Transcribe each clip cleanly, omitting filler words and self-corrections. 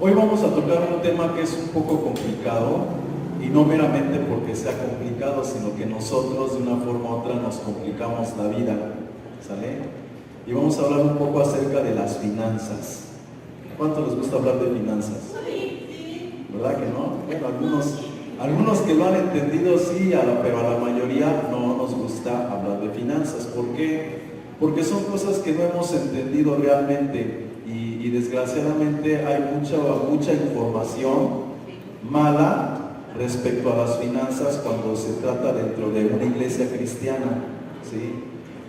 Hoy vamos a tocar un tema que es un poco complicado, y no meramente porque sea complicado, sino que nosotros de una forma u otra nos complicamos la vida, ¿sale? Y vamos a hablar un poco acerca de las finanzas. ¿Cuánto les gusta hablar de finanzas? ¿Verdad que no? Bueno, algunos que lo han entendido sí, pero a la mayoría no nos gusta hablar de finanzas. ¿Por qué? Porque son cosas que no hemos entendido realmente y desgraciadamente hay mucha información mala respecto a las finanzas cuando se trata dentro de una iglesia cristiana, ¿sí?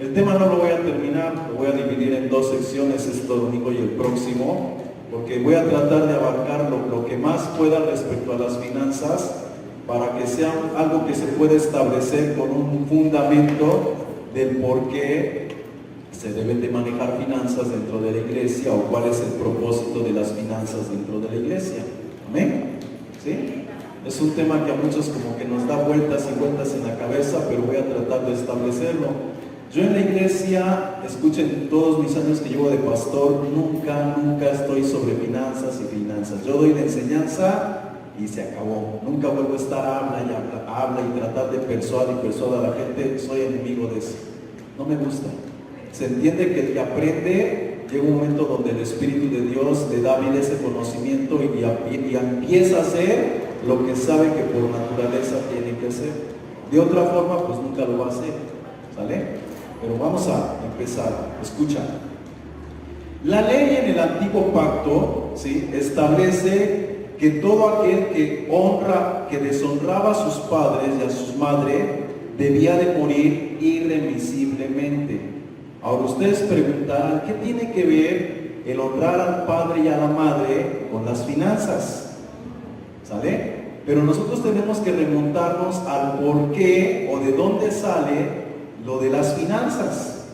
El tema no lo voy a terminar, lo voy a dividir en dos secciones, este domingo y el próximo, porque voy a tratar de abarcar lo que más pueda respecto a las finanzas, para que sea algo que se pueda establecer con un fundamento del por qué se deben de manejar finanzas dentro de la iglesia, o cuál es el propósito de las finanzas dentro de la iglesia. ¿Amén? ¿Sí? Es un tema que a muchos como que nos da vueltas y vueltas en la cabeza, pero voy a tratar de establecerlo. Yo en la iglesia, escuchen, todos mis años que llevo de pastor, nunca estoy sobre finanzas y finanzas. Yo doy la enseñanza y se acabó. Nunca vuelvo a estar habla y tratar de persuadir a la gente. Soy enemigo de eso. No me gusta. Se entiende que el que aprende, llega un momento donde el Espíritu de Dios le da vida ese conocimiento y empieza a hacer lo que sabe que por naturaleza tiene que hacer. De otra forma, pues nunca lo va a hacer. ¿Sale? Pero vamos a empezar. Escucha. La ley en el antiguo pacto, ¿sí?, establece que todo aquel que deshonraba a sus padres y a su madre debía de morir irremisiblemente. Ahora ustedes preguntarán, ¿qué tiene que ver el honrar al padre y a la madre con las finanzas? ¿Sale? Pero nosotros tenemos que remontarnos al por qué o de dónde sale lo de las finanzas.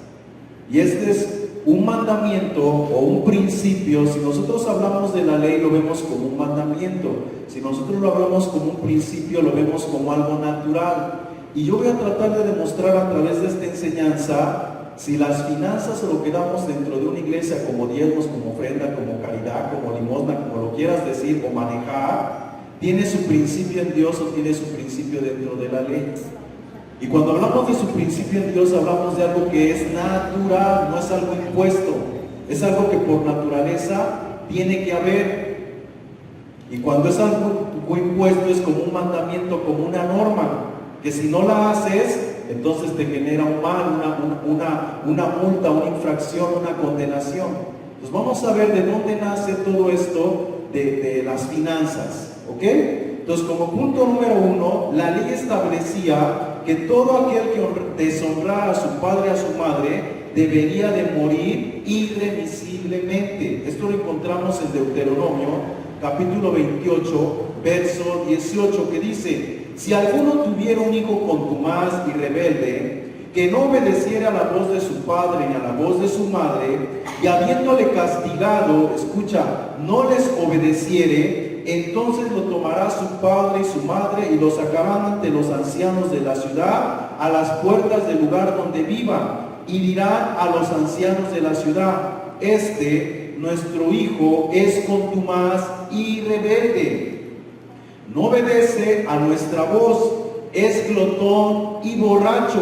Y este es un mandamiento o un principio. Si nosotros hablamos de la ley, lo vemos como un mandamiento. Si nosotros lo hablamos como un principio, lo vemos como algo natural. Y yo voy a tratar de demostrar a través de esta enseñanza si las finanzas o lo que damos dentro de una iglesia, como diezmos, como ofrenda, como caridad, como limosna, como lo quieras decir o manejar, tiene su principio en Dios o tiene su principio dentro de la ley. Y cuando hablamos de su principio en Dios, hablamos de algo que es natural, no es algo impuesto, es algo que por naturaleza tiene que haber. Y cuando es algo impuesto, es como un mandamiento, como una norma, que si no la haces, entonces te genera un mal, una multa, una infracción, una condenación. Entonces vamos a ver de dónde nace todo esto de las finanzas, ¿ok? Entonces, como punto número uno, la ley establecía que todo aquel que deshonrara a su padre y a su madre debería de morir irremisiblemente. Esto lo encontramos en Deuteronomio, capítulo 28, verso 18, que dice: si alguno tuviera un hijo contumaz y rebelde, que no obedeciera a la voz de su padre ni a la voz de su madre, y habiéndole castigado, escucha, no les obedeciere, entonces lo tomará su padre y su madre y lo sacarán ante los ancianos de la ciudad a las puertas del lugar donde vivan, y dirán a los ancianos de la ciudad: nuestro hijo es contumaz y rebelde, no obedece a nuestra voz, es glotón y borracho.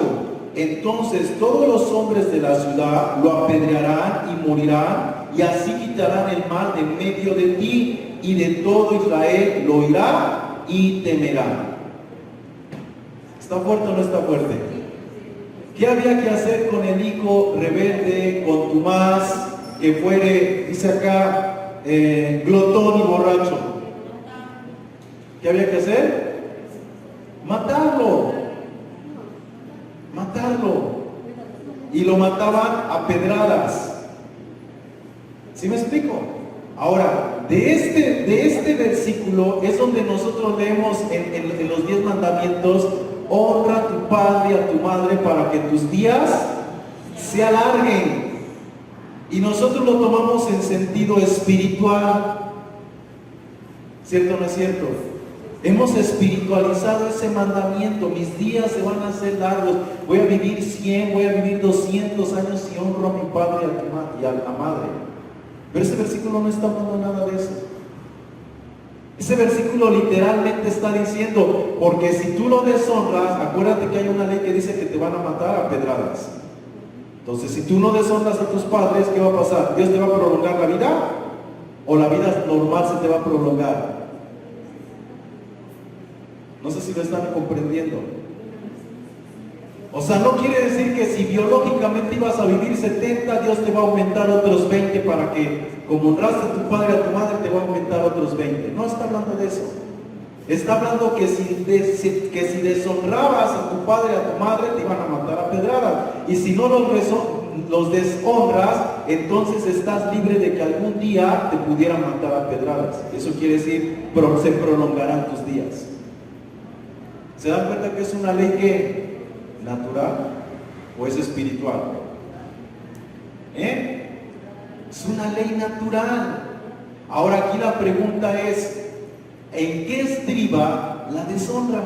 Entonces todos los hombres de la ciudad lo apedrearán y morirán, y así quitarán el mal de en medio de ti, y de todo Israel lo oirá y temerá. ¿Está fuerte o no está fuerte? ¿Qué había que hacer con el hijo rebelde, contumaz, que fuere, dice acá, glotón y borracho? ¿Qué había que hacer? Matarlo. Y lo mataban a pedradas. ¿Sí me explico? Ahora, de este versículo es donde nosotros leemos en los 10 mandamientos: honra a tu padre y a tu madre para que tus días se alarguen. Y nosotros lo tomamos en sentido espiritual. ¿Cierto o no es cierto? Hemos espiritualizado ese mandamiento: mis días se van a hacer largos, voy a vivir 100, voy a vivir 200 años si honro a mi padre y a la madre. Pero ese versículo no está hablando nada de eso. Ese versículo literalmente está diciendo, porque si tú lo deshonras, acuérdate que hay una ley que dice que te van a matar a pedradas. Entonces, si tú no deshonras a tus padres, ¿qué va a pasar? ¿Dios te va a prolongar la vida? ¿O la vida normal se te va a prolongar? No sé si lo están comprendiendo. O sea, no quiere decir que si biológicamente ibas a vivir 70, Dios te va a aumentar otros 20 para que, como honraste a tu padre y a tu madre, te va a aumentar otros 20. No está hablando de eso. Está hablando que si deshonrabas a tu padre y a tu madre, te iban a matar a pedradas. Y si no los deshonras, entonces estás libre de que algún día te pudieran matar a pedradas. Eso quiere decir, se prolongarán tus días. ¿Se dan cuenta que es una ley que natural o es espiritual? Es una ley natural. Ahora aquí la pregunta es, ¿en qué estriba la deshonra?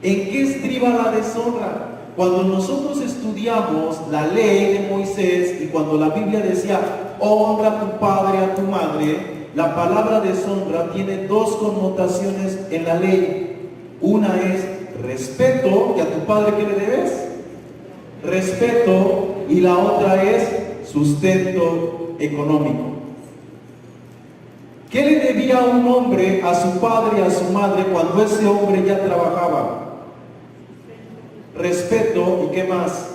¿En qué estriba la deshonra? Cuando nosotros estudiamos la ley de Moisés y cuando la Biblia decía, honra a tu padre y a tu madre, la palabra deshonra tiene dos connotaciones en la ley. Una es respeto, que a tu padre, ¿qué le debes? Respeto. Y la otra es sustento económico. ¿Qué le debía un hombre a su padre y a su madre cuando ese hombre ya trabajaba? Respeto. ¿Y qué más?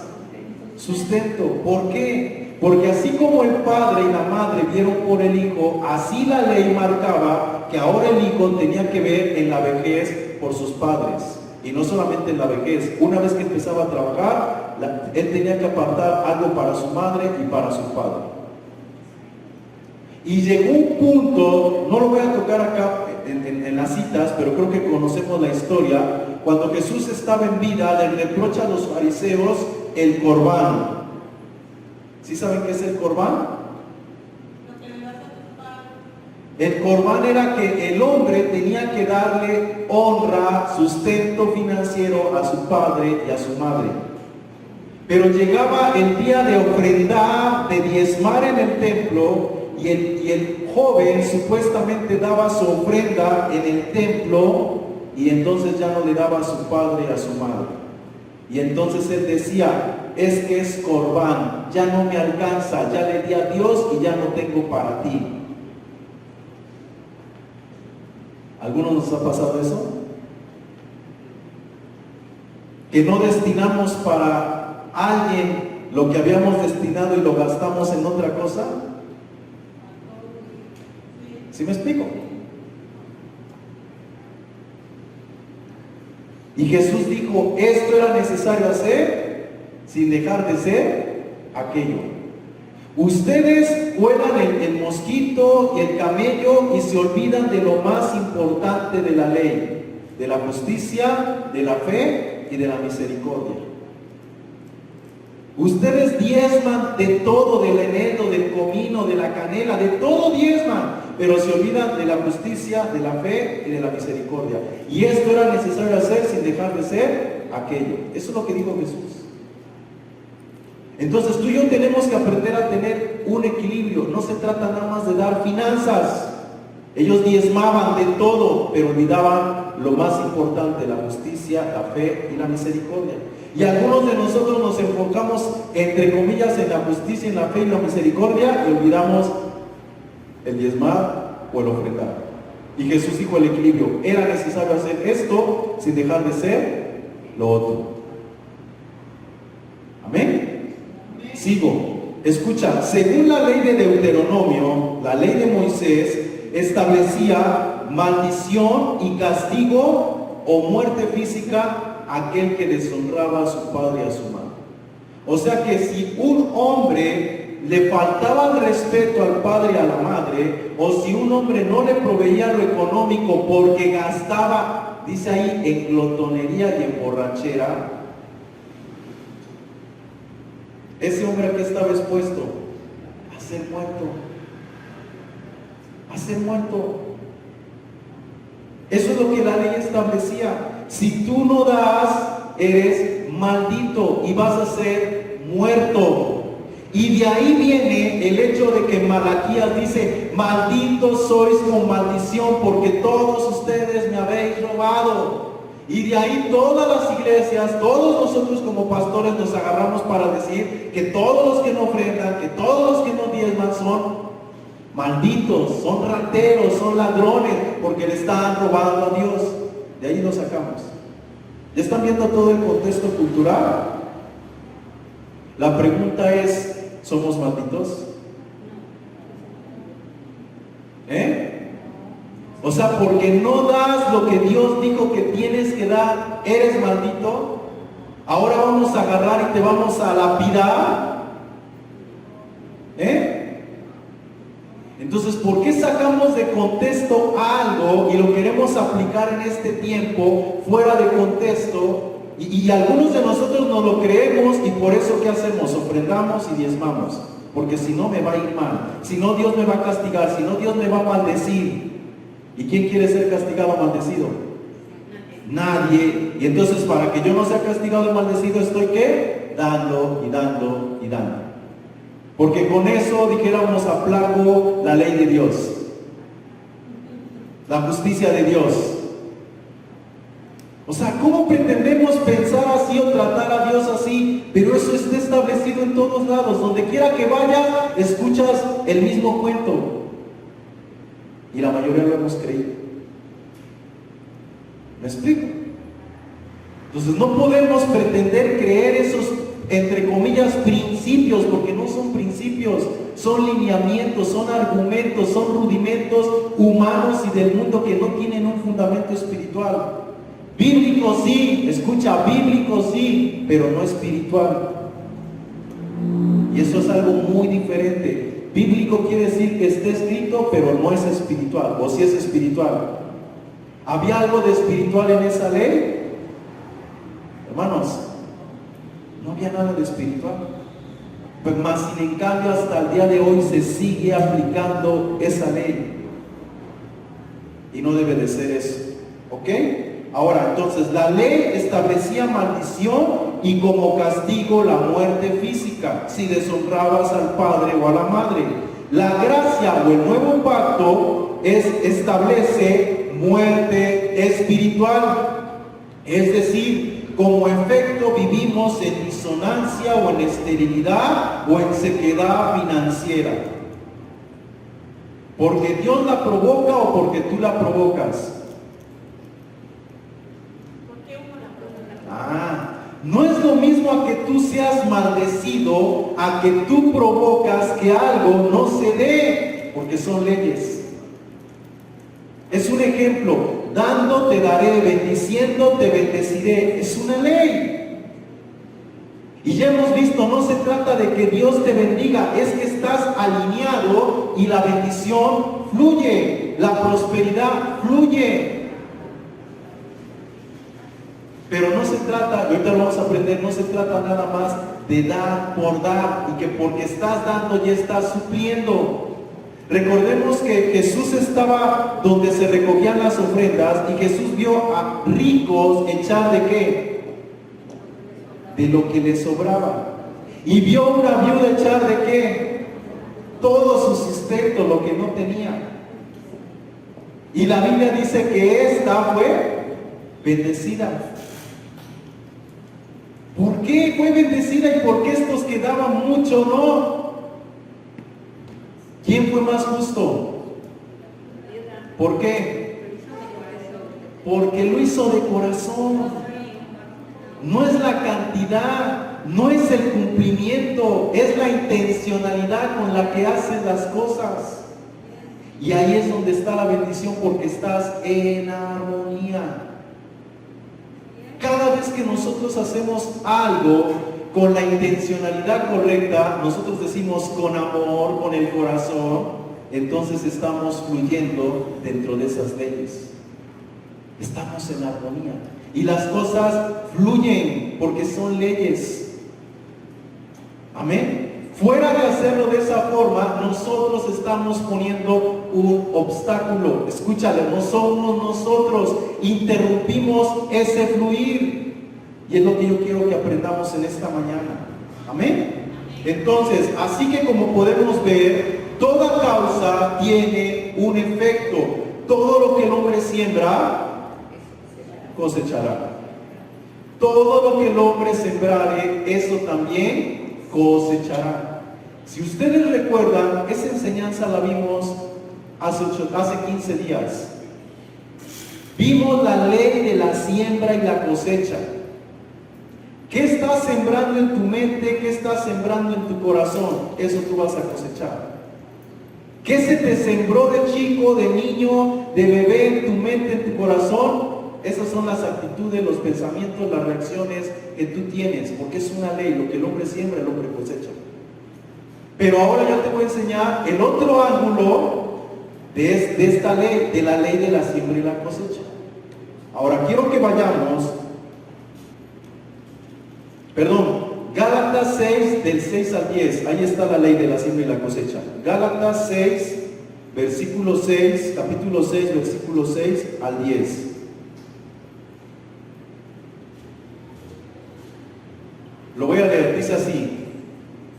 Sustento. ¿Por qué? Porque así como el padre y la madre vieron por el hijo, así la ley marcaba que ahora el hijo tenía que ver en la vejez por sus padres. Y no solamente en la vejez, una vez que empezaba a trabajar, él tenía que apartar algo para su madre y para su padre. Y llegó un punto, no lo voy a tocar acá en las citas, pero creo que conocemos la historia, cuando Jesús estaba en vida, le reprocha a los fariseos el corbán. ¿Sí saben qué es el corbán? El corbán era que el hombre tenía que darle honra, sustento financiero a su padre y a su madre. Pero llegaba el día de ofrendar, de diezmar en el templo, y el joven supuestamente daba su ofrenda en el templo, y entonces ya no le daba a su padre y a su madre. Y entonces él decía, es que es corbán, ya no me alcanza, ya le di a Dios y ya no tengo para ti. ¿Algunos nos ha pasado eso? Que no destinamos para alguien lo que habíamos destinado y lo gastamos en otra cosa. ¿Sí me explico? Y Jesús dijo, esto era necesario hacer sin dejar de ser aquello. Ustedes vuelan el mosquito y el camello y se olvidan de lo más importante de la ley, de la justicia, de la fe y de la misericordia. Ustedes diezman de todo, del eneldo, del comino, de la canela, de todo diezman, pero se olvidan de la justicia, de la fe y de la misericordia. Y esto era necesario hacer sin dejar de ser aquello. Eso es lo que dijo Jesús. Entonces tú y yo tenemos que aprender a tener un equilibrio. No se trata nada más de dar finanzas. Ellos diezmaban de todo, pero olvidaban lo más importante, la justicia, la fe y la misericordia. Y algunos de nosotros nos enfocamos, entre comillas, en la justicia, en la fe y la misericordia, y olvidamos el diezmar o el ofrendar. Y Jesús dijo el equilibrio. Era necesario hacer esto sin dejar de ser lo otro. Amén. Sigo. Escucha, según la ley de Deuteronomio, la ley de Moisés establecía maldición y castigo o muerte física a aquel que deshonraba a su padre y a su madre. O sea que si un hombre le faltaba el respeto al padre y a la madre, o si un hombre no le proveía lo económico porque gastaba, dice ahí, en glotonería y en borrachera, ese hombre a qué estaba expuesto, a ser muerto, a ser muerto. Eso es lo que la ley establecía. Si tú no das, eres maldito y vas a ser muerto. Y de ahí viene el hecho de que Malaquías dice, malditos sois con maldición porque todos ustedes me habéis robado. Y de ahí todas las iglesias, todos nosotros como pastores nos agarramos para decir que todos los que no ofrendan, que todos los que no diezman son malditos, son rateros, son ladrones, porque le están robando a Dios. De ahí lo sacamos. ¿Ya están viendo todo el contexto cultural? La pregunta es, ¿somos malditos? O sea, porque no das lo que Dios dijo que tienes que dar, ¿eres maldito? Ahora vamos a agarrar y te vamos a lapidar. Entonces, ¿por qué sacamos de contexto algo y lo queremos aplicar en este tiempo fuera de contexto? Y algunos de nosotros no lo creemos y por eso ¿qué hacemos? Ofrendamos y diezmamos. Porque si no me va a ir mal, si no Dios me va a castigar, si no Dios me va a maldecir. ¿Y quién quiere ser castigado o maldecido? Nadie. Y entonces para que yo no sea castigado o maldecido estoy ¿qué? Dando y dando y dando. Porque con eso dijéramos aplaco la ley de Dios, la justicia de Dios. O sea, ¿cómo pretendemos pensar así o tratar a Dios así? Pero eso está establecido en todos lados. Donde quiera que vayas, escuchas el mismo cuento. Y la mayoría lo hemos creído. ¿Me explico? Entonces no podemos pretender creer esos, entre comillas, principios, porque no son principios, son lineamientos, son argumentos, son rudimentos humanos y del mundo que no tienen un fundamento espiritual. Bíblico sí, escucha, bíblico sí, pero no espiritual. Y eso es algo muy diferente. Bíblico quiere decir que esté escrito, pero no es espiritual, o si es espiritual. ¿Había algo de espiritual en esa ley? Hermanos, no había nada de espiritual. Pues más sin en cambio hasta el día de hoy se sigue aplicando esa ley. Y no debe de ser eso, ¿ok? Ahora, entonces, la ley establecía maldición y como castigo la muerte física, si deshonrabas al padre o a la madre. La gracia o el nuevo pacto establece muerte espiritual. Es decir, como efecto vivimos en disonancia o en esterilidad o en sequedad financiera. ¿Porque Dios la provoca o porque tú la provocas? No es lo mismo a que tú seas maldecido, a que tú provocas que algo no se dé, porque son leyes. Es un ejemplo, dando te daré, bendiciendo te bendeciré, es una ley. Y ya hemos visto, no se trata de que Dios te bendiga, es que estás alineado y la bendición fluye, la prosperidad fluye. Pero no se trata, y ahorita lo vamos a aprender, no se trata nada más de dar por dar y que porque estás dando ya estás supliendo. Recordemos que Jesús estaba donde se recogían las ofrendas y Jesús vio a ricos echar ¿de qué? De lo que les sobraba. Y vio a una viuda echar ¿de qué? Todo su sustento, lo que no tenía. Y la Biblia dice que esta fue bendecida. ¿Por qué fue bendecida y por qué estos que daban mucho no? ¿Quién fue más justo? ¿Por qué? Porque lo hizo de corazón. No es la cantidad, no es el cumplimiento, es la intencionalidad con la que haces las cosas. Y ahí es donde está la bendición, porque estás en armonía. Cada vez que nosotros hacemos algo con la intencionalidad correcta, nosotros decimos con amor, con el corazón, entonces estamos fluyendo dentro de esas leyes. Estamos en armonía. Y las cosas fluyen porque son leyes. Amén. Fuera de hacerlo de esa forma, nosotros estamos poniendo un obstáculo. Escúchale, no somos nosotros, interrumpimos ese fluir. Y es lo que yo quiero que aprendamos en esta mañana. Amén. Entonces, así que como podemos ver, toda causa tiene un efecto. Todo lo que el hombre siembra, cosechará. Todo lo que el hombre sembrare, eso también cosechará. Si ustedes recuerdan, esa enseñanza la vimos hace 15 días. Vimos la ley de la siembra y la cosecha. ¿Qué estás sembrando en tu mente? ¿Qué estás sembrando en tu corazón? Eso tú vas a cosechar. ¿Qué se te sembró de chico, de niño, de bebé en tu mente, en tu corazón? Esas son las actitudes, los pensamientos, las reacciones que tú tienes, porque es una ley. Lo que el hombre siembra, el hombre cosecha. Pero ahora yo te voy a enseñar el otro ángulo de esta ley, de la ley de la siembra y la cosecha. Ahora quiero que vayamos, Gálatas 6, del 6 al 10, ahí está la ley de la siembra y la cosecha. Gálatas 6, versículo 6, capítulo 6, versículo 6 al 10. Lo voy a leer, dice así.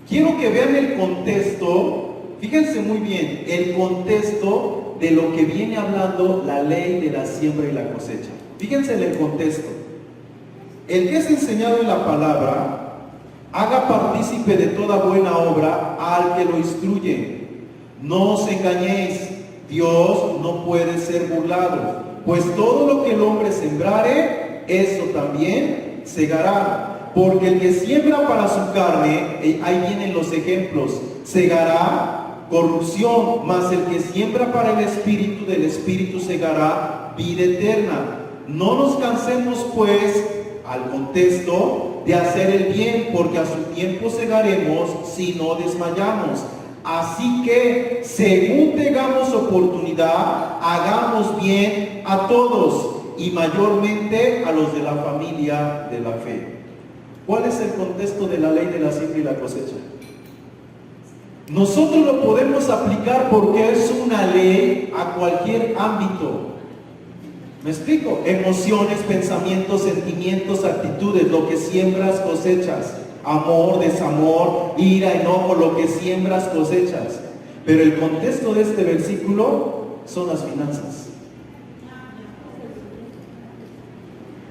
Quiero que vean el contexto, fíjense muy bien, el contexto de lo que viene hablando la ley de la siembra y la cosecha. Fíjense en el contexto. El que es enseñado en la palabra, haga partícipe de toda buena obra al que lo instruye. No os engañéis, Dios no puede ser burlado, pues todo lo que el hombre sembrare, eso también segará. Porque el que siembra para su carne, ahí vienen los ejemplos, segará corrupción, mas el que siembra para el Espíritu, del Espíritu segará vida eterna. No nos cansemos pues, al contexto, de hacer el bien, porque a su tiempo segaremos si no desmayamos. Así que, según tengamos oportunidad, hagamos bien a todos, y mayormente a los de la familia de la fe. ¿Cuál es el contexto de la ley de la siembra y la cosecha? Nosotros lo podemos aplicar porque es una ley a cualquier ámbito. ¿Me explico? Emociones, pensamientos, sentimientos, actitudes, lo que siembras, cosechas. Amor, desamor, ira, enojo, lo que siembras, cosechas. Pero el contexto de este versículo son las finanzas.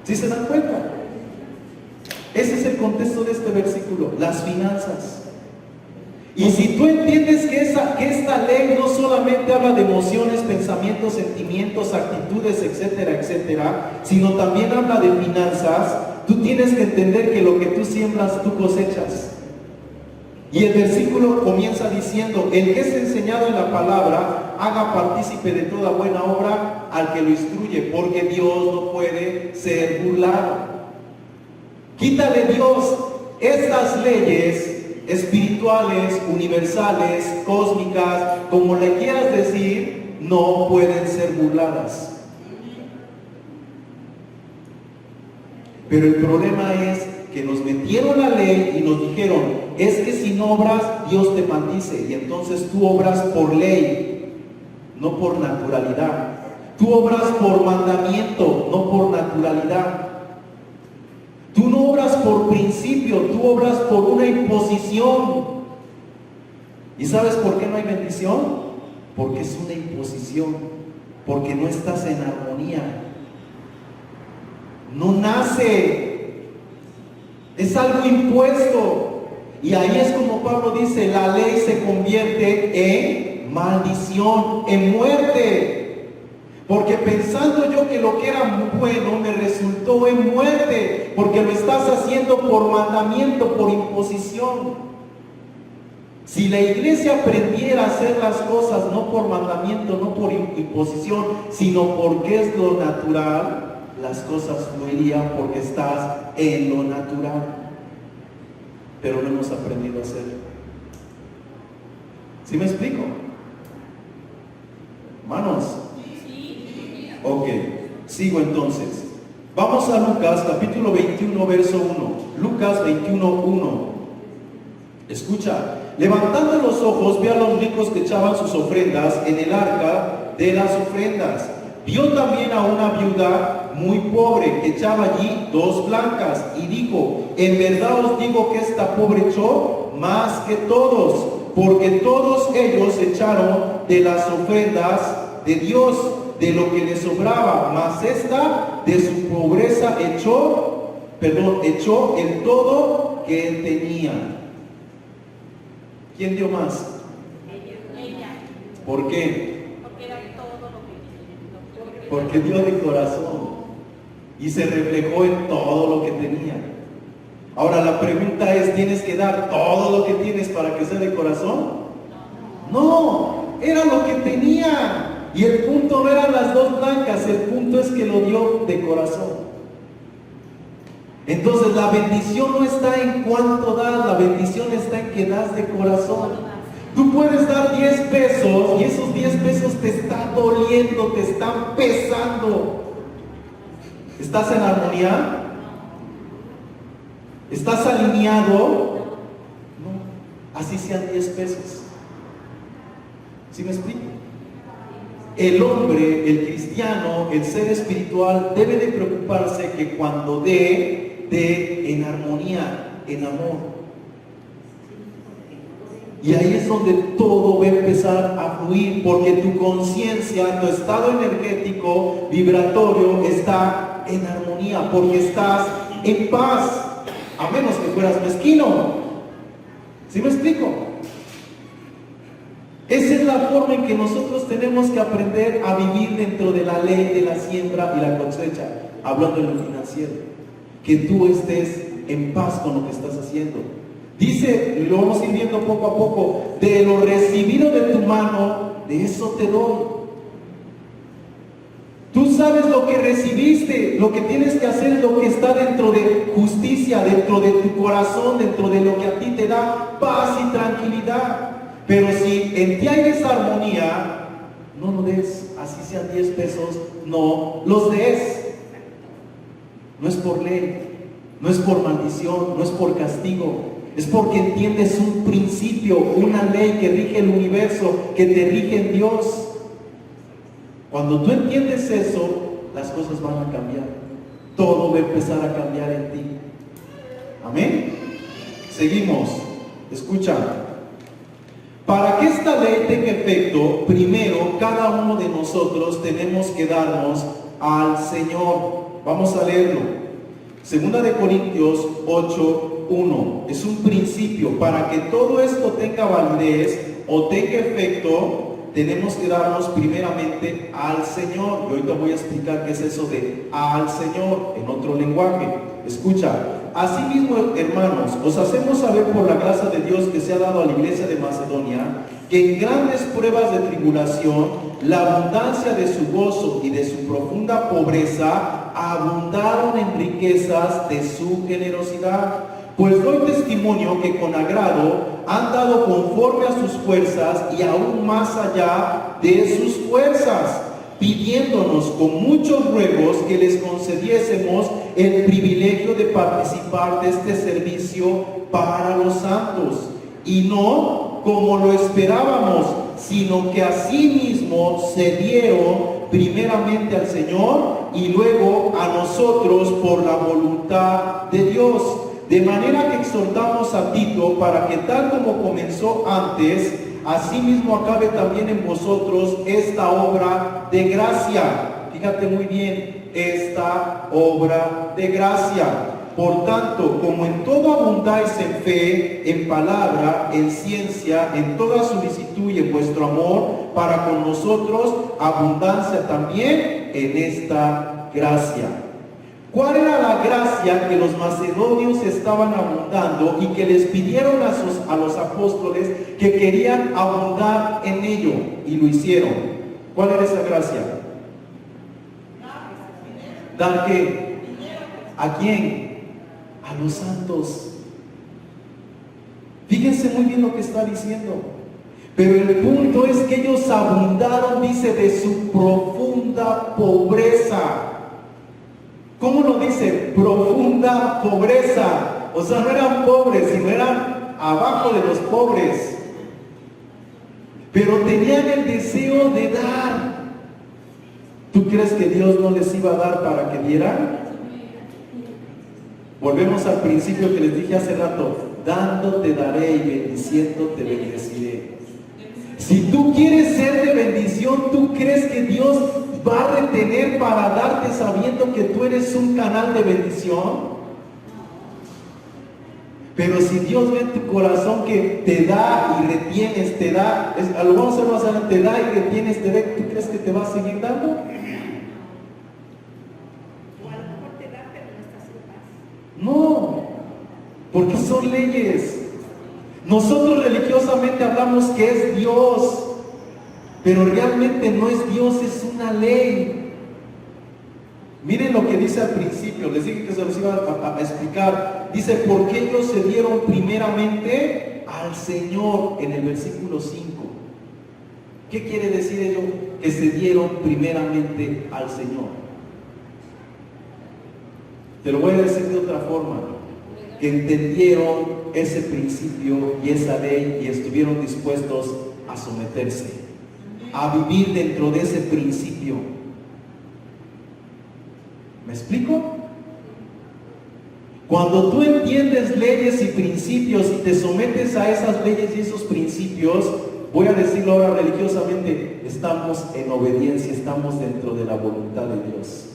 ¿Sí se dan cuenta? Ese es el contexto de este versículo, las finanzas. Y si tú entiendes que esta ley no solamente habla de emociones, pensamientos, sentimientos, actitudes, etcétera, etcétera, sino también habla de finanzas, tú tienes que entender que lo que tú siembras, tú cosechas. Y el versículo comienza diciendo, el que es enseñado en la palabra, haga partícipe de toda buena obra al que lo instruye, porque Dios no puede ser burlado. Quítale Dios estas leyes espirituales, universales, cósmicas, como le quieras decir, no pueden ser burladas. Pero el problema es que nos metieron la ley y nos dijeron, es que si no obras, Dios te maldice. Y entonces tú obras por ley, no por naturalidad. Tú obras por mandamiento, no por naturalidad. Tú no obras por principio, tú obras por una imposición. ¿Y sabes por qué no hay bendición? Porque es una imposición, porque no estás en armonía. No nace, es algo impuesto. Y ahí es como Pablo dice, la ley se convierte en maldición, en muerte. Porque pensando yo que lo que era muy bueno me resultó en muerte, porque lo estás haciendo por mandamiento, por imposición. Si la iglesia aprendiera a hacer las cosas no por mandamiento, no por imposición, sino porque es lo natural, las cosas fluirían porque estás en lo natural. Pero no hemos aprendido a hacerlo. ¿Sí me explico? Hermanos. Ok, sigo entonces. Vamos a Lucas capítulo 21, verso 1. Lucas 21, 1. Escucha. Levantando los ojos, vio a los ricos que echaban sus ofrendas en el arca de las ofrendas. Vio también a una viuda muy pobre que echaba allí 2 blancas y dijo, en verdad os digo que esta pobre echó más que todos, porque todos ellos echaron de las ofrendas de Dios, de lo que les sobraba, mas esta de su pobreza echó el todo que él tenía. ¿Quién dio más? Ella. ¿Por qué? Porque era todo lo que Porque dio de corazón y se reflejó en todo lo que tenía. Ahora la pregunta es, ¿tienes que dar todo lo que tienes para que sea de corazón? No, era lo que tenía. Y el punto no eran las dos blancas, el punto es que lo dio de corazón. Entonces la bendición no está en cuánto das, la bendición está en que das de corazón. Tú puedes dar 10 pesos y esos 10 pesos te están doliendo, te están pesando. ¿Estás en armonía? ¿Estás alineado? No, así sean 10 pesos. ¿Sí me explico? El hombre, el cristiano, el ser espiritual debe de preocuparse que cuando dé en armonía, en amor. Y ahí es donde todo va a empezar a fluir, porque tu conciencia, tu estado energético, vibratorio está en armonía, porque estás en paz, a menos que fueras mezquino. ¿Sí me explico? Esa es la forma en que nosotros tenemos que aprender a vivir dentro de la ley de la siembra y la cosecha, hablando en lo financiero, que tú estés en paz con lo que estás haciendo. Dice, y lo vamos a ir viendo poco a poco, de lo recibido de tu mano, de eso te doy. Tú sabes lo que recibiste, lo que tienes que hacer es lo que está dentro de justicia, dentro de tu corazón, dentro de lo que a ti te da paz y tranquilidad. Pero si en ti hay desarmonía, no lo des, así sean 10 pesos, no los des. No es por ley, no es por maldición, no es por castigo, es porque entiendes un principio, una ley que rige el universo, que te rige en Dios. Cuando tú entiendes eso, las cosas van a cambiar. Todo va a empezar a cambiar en ti. Amén. Seguimos. Escucha. Para que esta ley tenga efecto, primero cada uno de nosotros tenemos que darnos al Señor. Vamos a leerlo. Segunda de Corintios 8:1. Es un principio. Para que todo esto tenga validez o tenga efecto, tenemos que darnos primeramente al Señor. Y ahorita voy a explicar qué es eso de al Señor en otro lenguaje. Escucha. Asimismo, hermanos, os hacemos saber por la gracia de Dios que se ha dado a la iglesia de Macedonia, que en grandes pruebas de tribulación, la abundancia de su gozo y de su profunda pobreza abundaron en riquezas de su generosidad. Pues doy testimonio que con agrado han dado conforme a sus fuerzas y aún más allá de sus fuerzas, pidiéndonos con muchos ruegos que les concediésemos el privilegio de participar de este servicio para los santos, y no como lo esperábamos, sino que asimismo se dieron primeramente al Señor y luego a nosotros por la voluntad de Dios. De manera que exhortamos a Tito para que tal como comenzó antes, asimismo acabe también en vosotros esta obra de gracia. Fíjate muy bien, esta obra de gracia. Por tanto, como en todo abundáis en fe, en palabra, en ciencia, en toda solicitud y en vuestro amor para con nosotros, abundancia también en esta gracia. ¿Cuál era la gracia que los macedonios estaban abundando y que les pidieron a los apóstoles que querían abundar en ello? Y lo hicieron. ¿Cuál era esa gracia? ¿Dar qué? ¿A quién? A los santos. Fíjense muy bien lo que está diciendo. Pero el punto es que ellos abundaron, dice, de su profunda pobreza. ¿Cómo lo dice? Profunda pobreza. O sea, no eran pobres, sino eran abajo de los pobres. Pero tenían el deseo de dar. ¿Tú crees que Dios no les iba a dar para que dieran? Volvemos al principio que les dije hace rato. dando te daré y bendiciendo te bendeciré. Si tú quieres ser de bendición, ¿tú crees que Dios va a retener para darte sabiendo que tú eres un canal de bendición? Pero si Dios ve en tu corazón que te da y retienes, te da, lo vamos a hacer más adelante, te da y retienes, te da, ¿tú crees que te va a seguir dando? O a lo mejor te da, pero no estás en paz. No, porque son leyes. Nosotros religiosamente hablamos que es Dios, pero realmente no es Dios, es una ley. Miren lo que dice al principio, les dije que se los iba a explicar. Dice, porque ellos se dieron primeramente al Señor en el versículo 5. ¿Qué quiere decir ello? Que se dieron primeramente al Señor. Te lo voy a decir de otra forma. Que entendieron ese principio y esa ley y estuvieron dispuestos a someterse, a vivir dentro de ese principio. ¿Me explico? Cuando tú entiendes leyes y principios y te sometes a esas leyes y esos principios, voy a decirlo ahora religiosamente, estamos en obediencia, estamos dentro de la voluntad de Dios.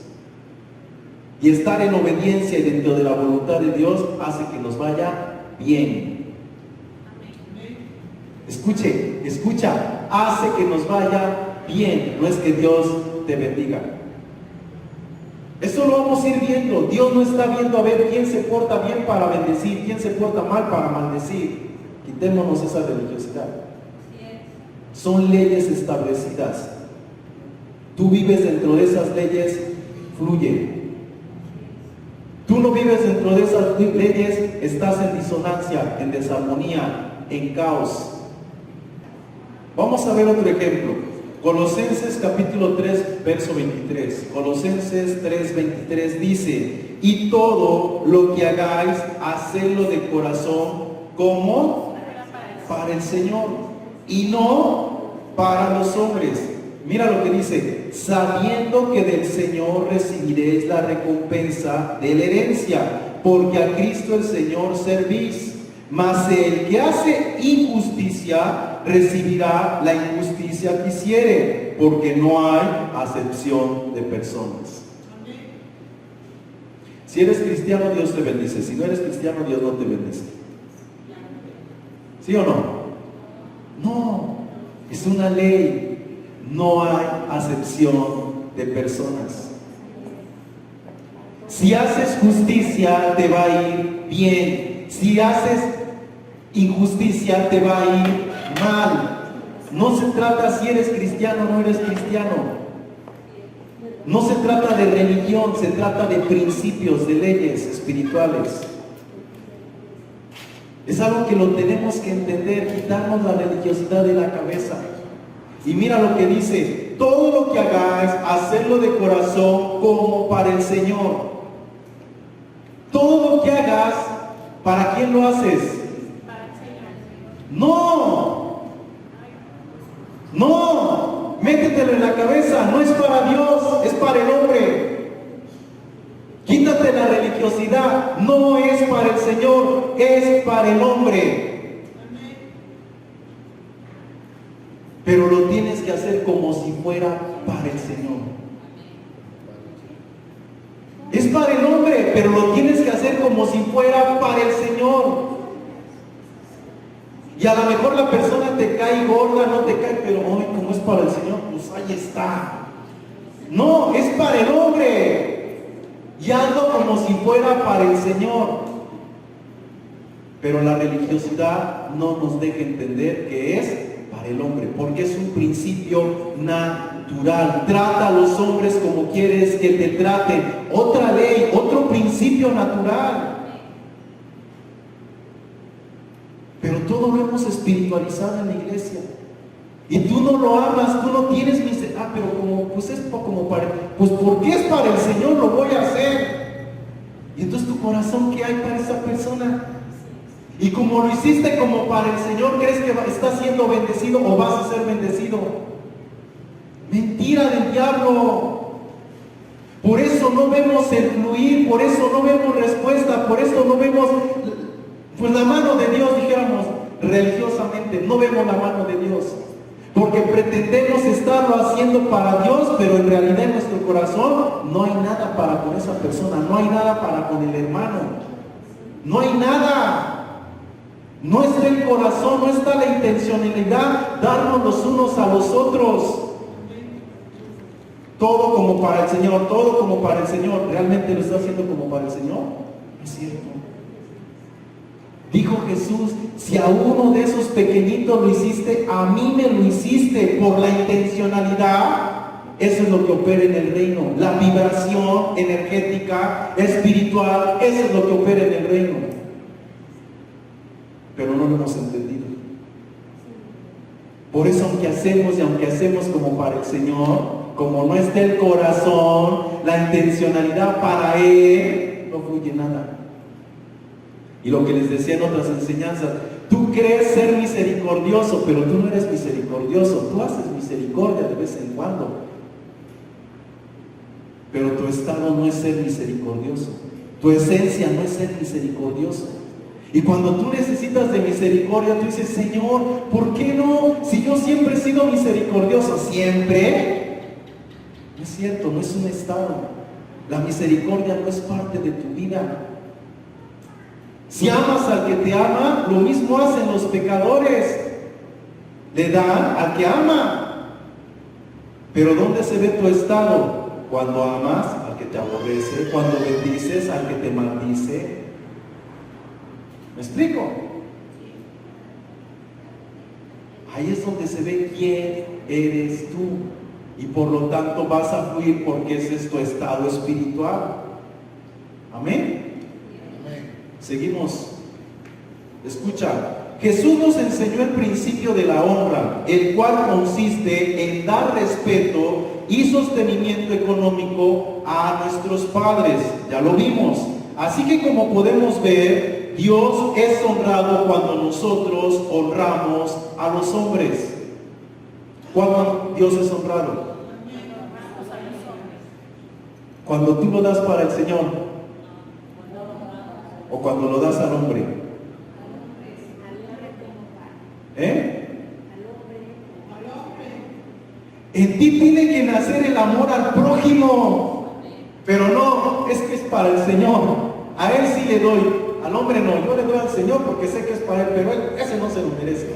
Y estar en obediencia y dentro de la voluntad de Dios hace que nos vaya bien. Escucha, hace que nos vaya bien, no es que Dios te bendiga. Eso lo vamos a ir viendo. Dios no está viendo a ver quién se porta bien para bendecir, quién se porta mal para maldecir. Quitémonos esa religiosidad. Son leyes establecidas. Tú vives dentro de esas leyes, fluye. Tú no vives dentro de esas leyes, estás en disonancia, en desarmonía, en caos. Vamos a ver otro ejemplo. Colosenses capítulo 3, verso 23. Colosenses 3, 23 dice, y todo lo que hagáis, hacedlo de corazón, como para el Señor, y no para los hombres. Mira lo que dice, sabiendo que del Señor recibiréis la recompensa de la herencia, porque a Cristo el Señor servís. Mas el que hace injusticia recibirá la injusticia que hiciere, porque no hay acepción de personas. Si eres cristiano, Dios te bendice. Si no eres cristiano, Dios no te bendice. ¿Sí o no? No, es una ley. No hay acepción de personas. Si haces justicia, te va a ir bien. Si haces injusticia, te va a ir mal. No se trata si eres cristiano o no eres cristiano. No se trata de religión, se trata de principios, de leyes espirituales. Es algo que lo tenemos que entender, quitarnos la religiosidad de la cabeza. Y mira lo que dice, todo lo que hagáis, hacedlo de corazón como para el Señor. Todo lo que hagas, ¿para quién lo haces? Para el Señor. No, métetelo en la cabeza, no es para Dios, es para el hombre. Quítate la religiosidad, no es para el Señor, es para el hombre. Pero lo tienes que hacer como si fuera para el Señor. Es para el hombre, pero lo tienes que hacer como si fuera para el Señor. Y a lo mejor la persona te cae gorda, no te cae, pero hoy como es para el Señor, pues ahí está. No, es para el hombre. Y hazlo como si fuera para el Señor. Pero la religiosidad no nos deja entender que es para el hombre, porque es un principio natural. Trata a los hombres como quieres que te traten. Otra ley, otro principio natural. Pero todo lo hemos espiritualizado en la iglesia. Y tú no lo amas, tú no tienes misericordia. Pero como, pues es como para, pues porque es para el Señor lo voy a hacer. Y entonces tu corazón, ¿qué hay para esa persona? Y como lo hiciste como para el Señor, ¿crees que estás siendo bendecido o vas a ser bendecido? Mentira del diablo. Por eso no vemos el fluir, por eso no vemos respuesta, por eso no vemos Pues la mano de Dios, dijéramos religiosamente, no vemos la mano de Dios. Porque pretendemos estarlo haciendo para Dios, pero en realidad en nuestro corazón no hay nada para con esa persona, no hay nada para con el hermano. No hay nada. No está el corazón, no está la intencionalidad, darnos los unos a los otros. Todo como para el Señor, todo como para el Señor. ¿Realmente lo está haciendo como para el Señor? No es cierto. Dijo Jesús, si a uno de esos pequeñitos lo hiciste, a mí me lo hiciste. Por la intencionalidad, eso es lo que opera en el reino. La vibración energética, espiritual, eso es lo que opera en el reino. Pero no lo hemos entendido. Por eso aunque hacemos como para el Señor, como no está el corazón, la intencionalidad para Él, no fluye nada. Y lo que les decía en otras enseñanzas, tú crees ser misericordioso, pero tú no eres misericordioso. Tú haces misericordia de vez en cuando, pero tu estado no es ser misericordioso. Tu esencia no es ser misericordioso. Y cuando tú necesitas de misericordia, tú dices, Señor, ¿por qué no? Si yo siempre he sido misericordioso, ¿siempre? No es cierto, no es un estado. La misericordia no es parte de tu vida. Si amas al que te ama, lo mismo hacen los pecadores. Le dan al que ama. Pero ¿dónde se ve tu estado? Cuando amas al que te aborrece, cuando bendices al que te maldice. ¿Me explico? Ahí es donde se ve quién eres tú. Y por lo tanto vas a fluir porque ese es tu estado espiritual. Amén. Seguimos. Escucha. Jesús nos enseñó el principio de la honra, el cual consiste en dar respeto y sostenimiento económico a nuestros padres. Ya lo vimos. Así que como podemos ver, Dios es honrado cuando nosotros honramos a los hombres. ¿Cuándo Dios es honrado? Cuando tú lo das para el Señor o cuando lo das al hombre. En ti tiene que nacer el amor al prójimo, pero no, es que es para el Señor. A Él sí le doy, al hombre no. Yo le doy al Señor porque sé que es para Él, pero Él, ese no se lo merece.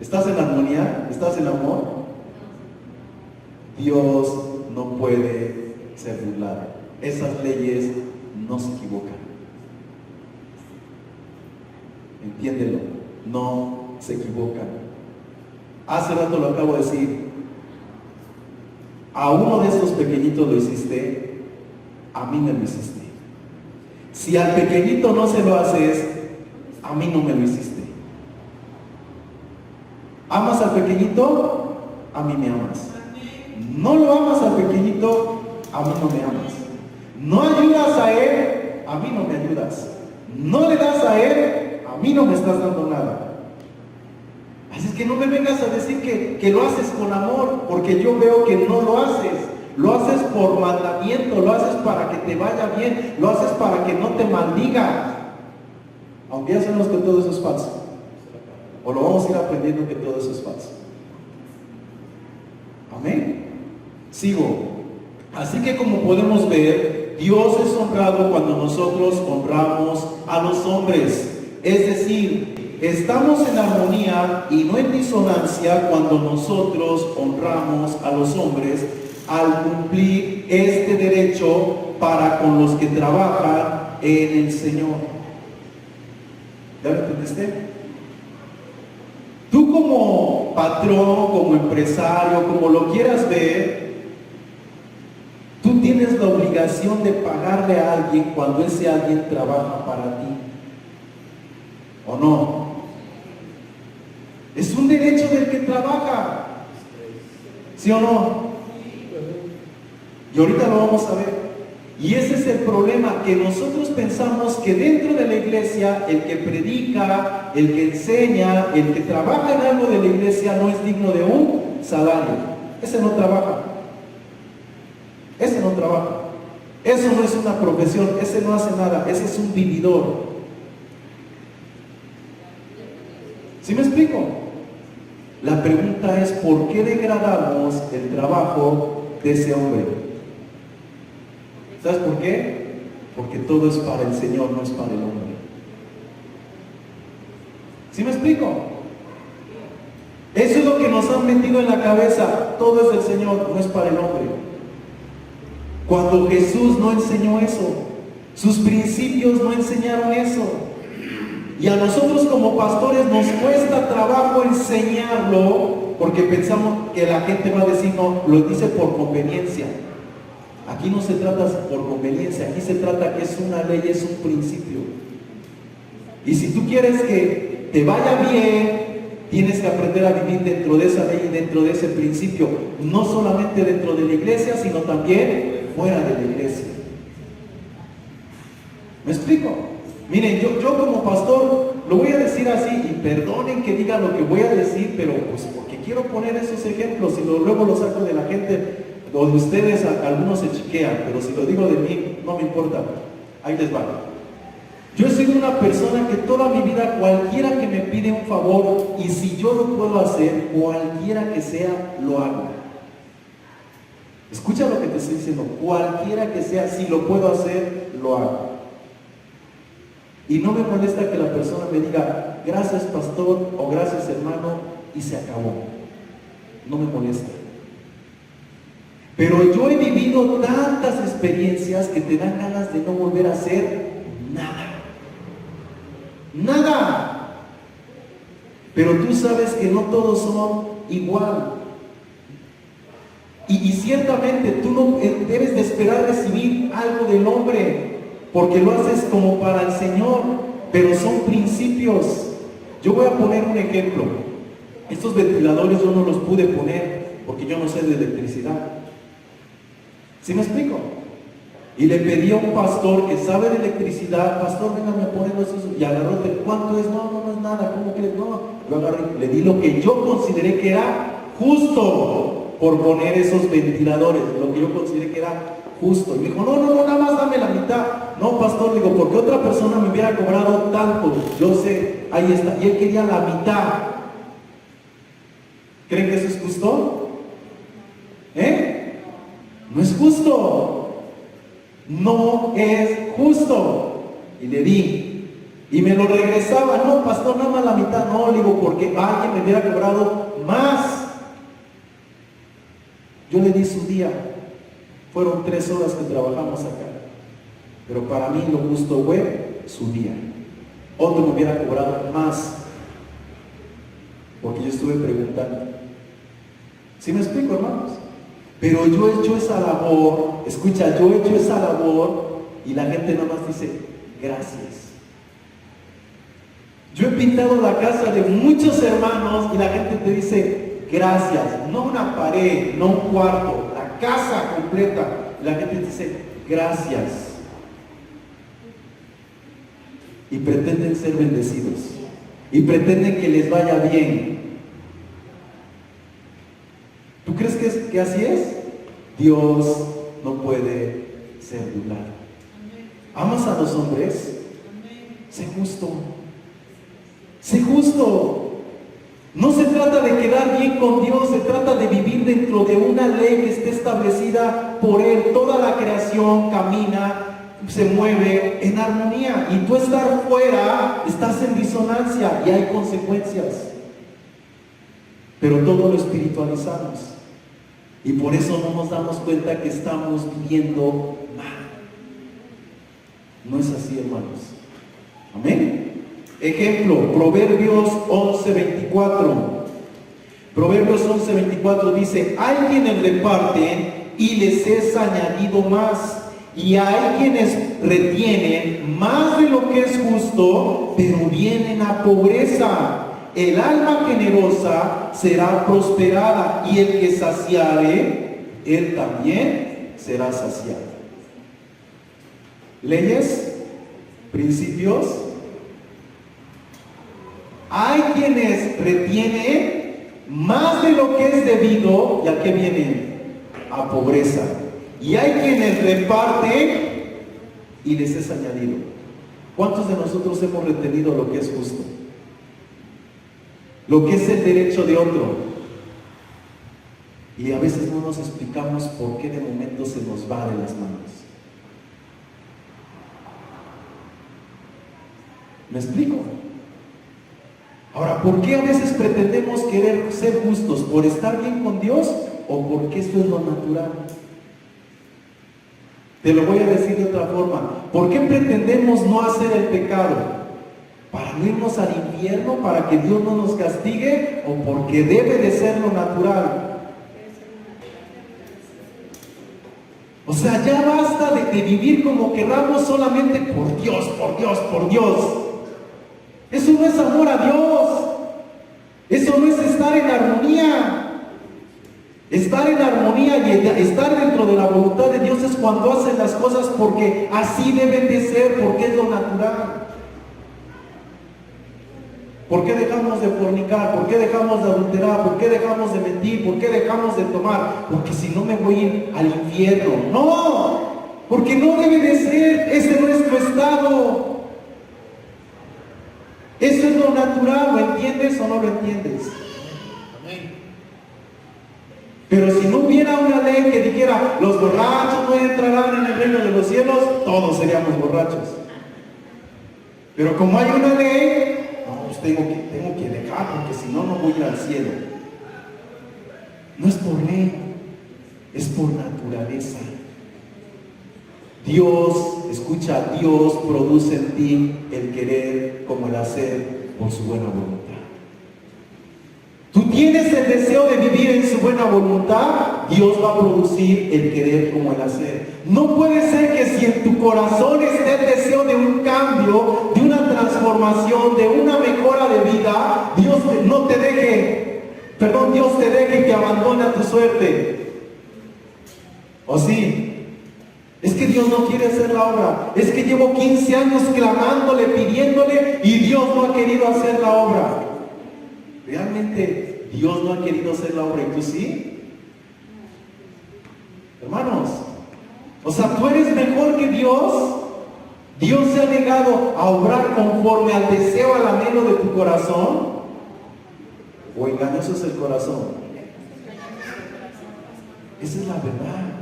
¿Estás en armonía? ¿Estás en amor? Dios no puede ser burlado. Esas leyes no se equivocan. Entiéndelo, no se equivocan. Hace rato lo acabo de decir. A uno de estos pequeñitos lo hiciste, a mí me lo hiciste. Si al pequeñito no se lo haces, a mí no me lo hiciste. ¿Amas al pequeñito? A mí me amas. No lo amas al pequeñito, a mí no me amas. No ayudas a él, a mí no me ayudas. No le das a él, a mí no me estás dando nada. Así es que no me vengas a decir que lo haces con amor, porque yo veo que no lo haces. Lo haces por mandamiento, lo haces para que te vaya bien, lo haces para que no te maldiga. Aunque ya sabemos que todo eso es falso. O lo vamos a ir aprendiendo que todo eso es falso. Amén. Sigo. Así que como podemos ver, Dios es honrado cuando nosotros honramos a los hombres. Es decir, estamos en armonía y no en disonancia cuando nosotros honramos a los hombres al cumplir este derecho para con los que trabajan en el Señor. ¿Ya lo entendiste? Tú como patrón, como empresario, como lo quieras ver, tú tienes la obligación de pagarle a alguien cuando ese alguien trabaja para ti. ¿O no? Es un derecho del que trabaja. ¿Sí o no? Y ahorita lo vamos a ver. Y ese es el problema, que nosotros pensamos que dentro de la iglesia, el que predica, el que enseña, el que trabaja en algo de la iglesia no es digno de un salario. Ese no trabaja. Ese no trabaja. Eso no es una profesión, ese no hace nada, ese es un vividor. ¿Sí me explico? La pregunta es, ¿por qué degradamos el trabajo de ese hombre? ¿Sabes por qué? Porque todo es para el Señor, no es para el hombre. ¿Sí me explico? Eso es lo que nos han metido en la cabeza. Todo es del Señor, no es para el hombre. Cuando Jesús no enseñó eso, sus principios no enseñaron eso. Y a nosotros como pastores nos cuesta trabajo enseñarlo, porque pensamos que la gente va a decir, no, lo dice por conveniencia. Aquí no se trata por conveniencia, aquí se trata que es una ley, es un principio. Y si tú quieres que te vaya bien, tienes que aprender a vivir dentro de esa ley y dentro de ese principio, no solamente dentro de la iglesia, sino también fuera de la iglesia. ¿Me explico? Miren, yo como pastor lo voy a decir así, y perdonen que diga lo que voy a decir, pero pues porque quiero poner esos ejemplos, y luego los saco de la gente, o de ustedes, algunos se chiquean, pero si lo digo de mí, no me importa. Ahí les va. Yo he sido una persona que toda mi vida, cualquiera que me pide un favor, y si yo lo puedo hacer, cualquiera que sea, lo hago. Escucha lo que te estoy diciendo, cualquiera que sea, si lo puedo hacer, lo hago. Y no me molesta que la persona me diga, gracias pastor, o gracias hermano, y se acabó. No me molesta. Pero yo he vivido tantas experiencias que te dan ganas de no volver a hacer nada. Nada. Pero tú sabes que no todos son igual. Y ciertamente tú no debes de esperar recibir algo del hombre, porque lo haces como para el Señor, pero son principios. Yo voy a poner un ejemplo. Estos ventiladores yo no los pude poner porque yo no sé de electricidad. ¿Sí me explico? Y le pedí a un pastor que sabe de electricidad, pastor, véngame a poner eso, y agarró, ¿cuánto es? No es nada, ¿cómo crees? No, yo agarré, le di lo que yo consideré que era justo por poner esos ventiladores, lo que yo consideré que era justo. Y me dijo, no, nada más dame la mitad. No, pastor, digo, porque otra persona me hubiera cobrado tanto, yo sé, ahí está, y él quería la mitad. ¿Creen que eso es justo? No es justo. No es justo. Y le di. Y me lo regresaba. No, pastor, nada más la mitad. No, le digo, porque alguien me hubiera cobrado más. Yo le di su día. Fueron 3 horas que trabajamos acá. Pero para mí lo justo fue su día. Otro me hubiera cobrado más. Porque yo estuve preguntando. ¿Sí me explico, hermanos? Pero yo he hecho esa labor, escucha, yo he hecho esa labor y la gente nada más dice, gracias. Yo he pintado la casa de muchos hermanos y la gente te dice, gracias. No una pared, no un cuarto, la casa completa. Y la gente te dice, gracias. Y pretenden ser bendecidos. Y pretenden que les vaya bien. ¿Tú crees que así es? Dios no puede ser burlado. ¿Amas a los hombres? Sé justo. Sé justo. No se trata de quedar bien con Dios, se trata de vivir dentro de una ley que esté establecida por Él. Toda la creación camina, se mueve en armonía. Y tú estar fuera, estás en disonancia y hay consecuencias. Pero todo lo espiritualizamos. Y por eso no nos damos cuenta que estamos viviendo mal. No es así, hermanos. Amén. Ejemplo, Proverbios 11:24. Proverbios 11:24 dice, hay quienes reparten y les es añadido más. Y hay quienes retienen más de lo que es justo, pero vienen a pobreza. El alma generosa será prosperada, y el que saciare, él también será saciado. Leyes, principios. Hay quienes retienen más de lo que es debido, ¿y a qué vienen? A pobreza. Y hay quienes reparten y les es añadido. ¿Cuántos de nosotros hemos retenido lo que es justo? lo que es el derecho de otro. Y a veces no nos explicamos por qué de momento se nos va de las manos. ¿Me explico? Ahora, ¿por qué a veces pretendemos querer ser justos? ¿Por estar bien con Dios o porque eso es lo natural? Te lo voy a decir de otra forma. ¿Por qué pretendemos no hacer el pecado? ¿Para no irnos al infierno? ¿Para que Dios no nos castigue? ¿O porque debe de ser lo natural? O sea, ya basta de vivir como querramos solamente por Dios, por Dios, por Dios. Eso no es amor a Dios. Eso no es estar en armonía. Estar en armonía y estar dentro de la voluntad de Dios es cuando hacen las cosas porque así deben de ser, porque es lo natural. ¿Por qué dejamos de fornicar? ¿Por qué dejamos de adulterar? ¿Por qué dejamos de mentir? ¿Por qué dejamos de tomar? Porque si no me voy a ir al infierno. No, porque no debe de ser. Ese es nuestro estado. Eso es lo natural. ¿Lo entiendes o no lo entiendes? Pero si no hubiera una ley que dijera los borrachos no entrarán en el reino de los cielos, todos seríamos borrachos. Pero como hay una ley, tengo que dejar, porque si no, no voy a ir al cielo. No es por ley, es por naturaleza. Dios, escucha, Dios produce en ti el querer como el hacer por su buena voluntad. Tú tienes el deseo de vivir en su buena voluntad, Dios va a producir el querer como el hacer. No puede ser que si en tu corazón esté el deseo de un cambio, de una transformación, de una mejora de vida, Dios te deje que abandone a tu suerte. ¿O sí? Es que Dios no quiere hacer la obra. Es que llevo 15 años clamándole, pidiéndole y Dios no ha querido hacer la obra. ¿Realmente Dios no ha querido hacer la obra y tú sí? Hermanos, o sea, tú eres mejor que Dios. Dios se ha negado a obrar conforme al deseo, al anhelo de tu corazón. ¿O engañoso es el corazón? Esa es la verdad.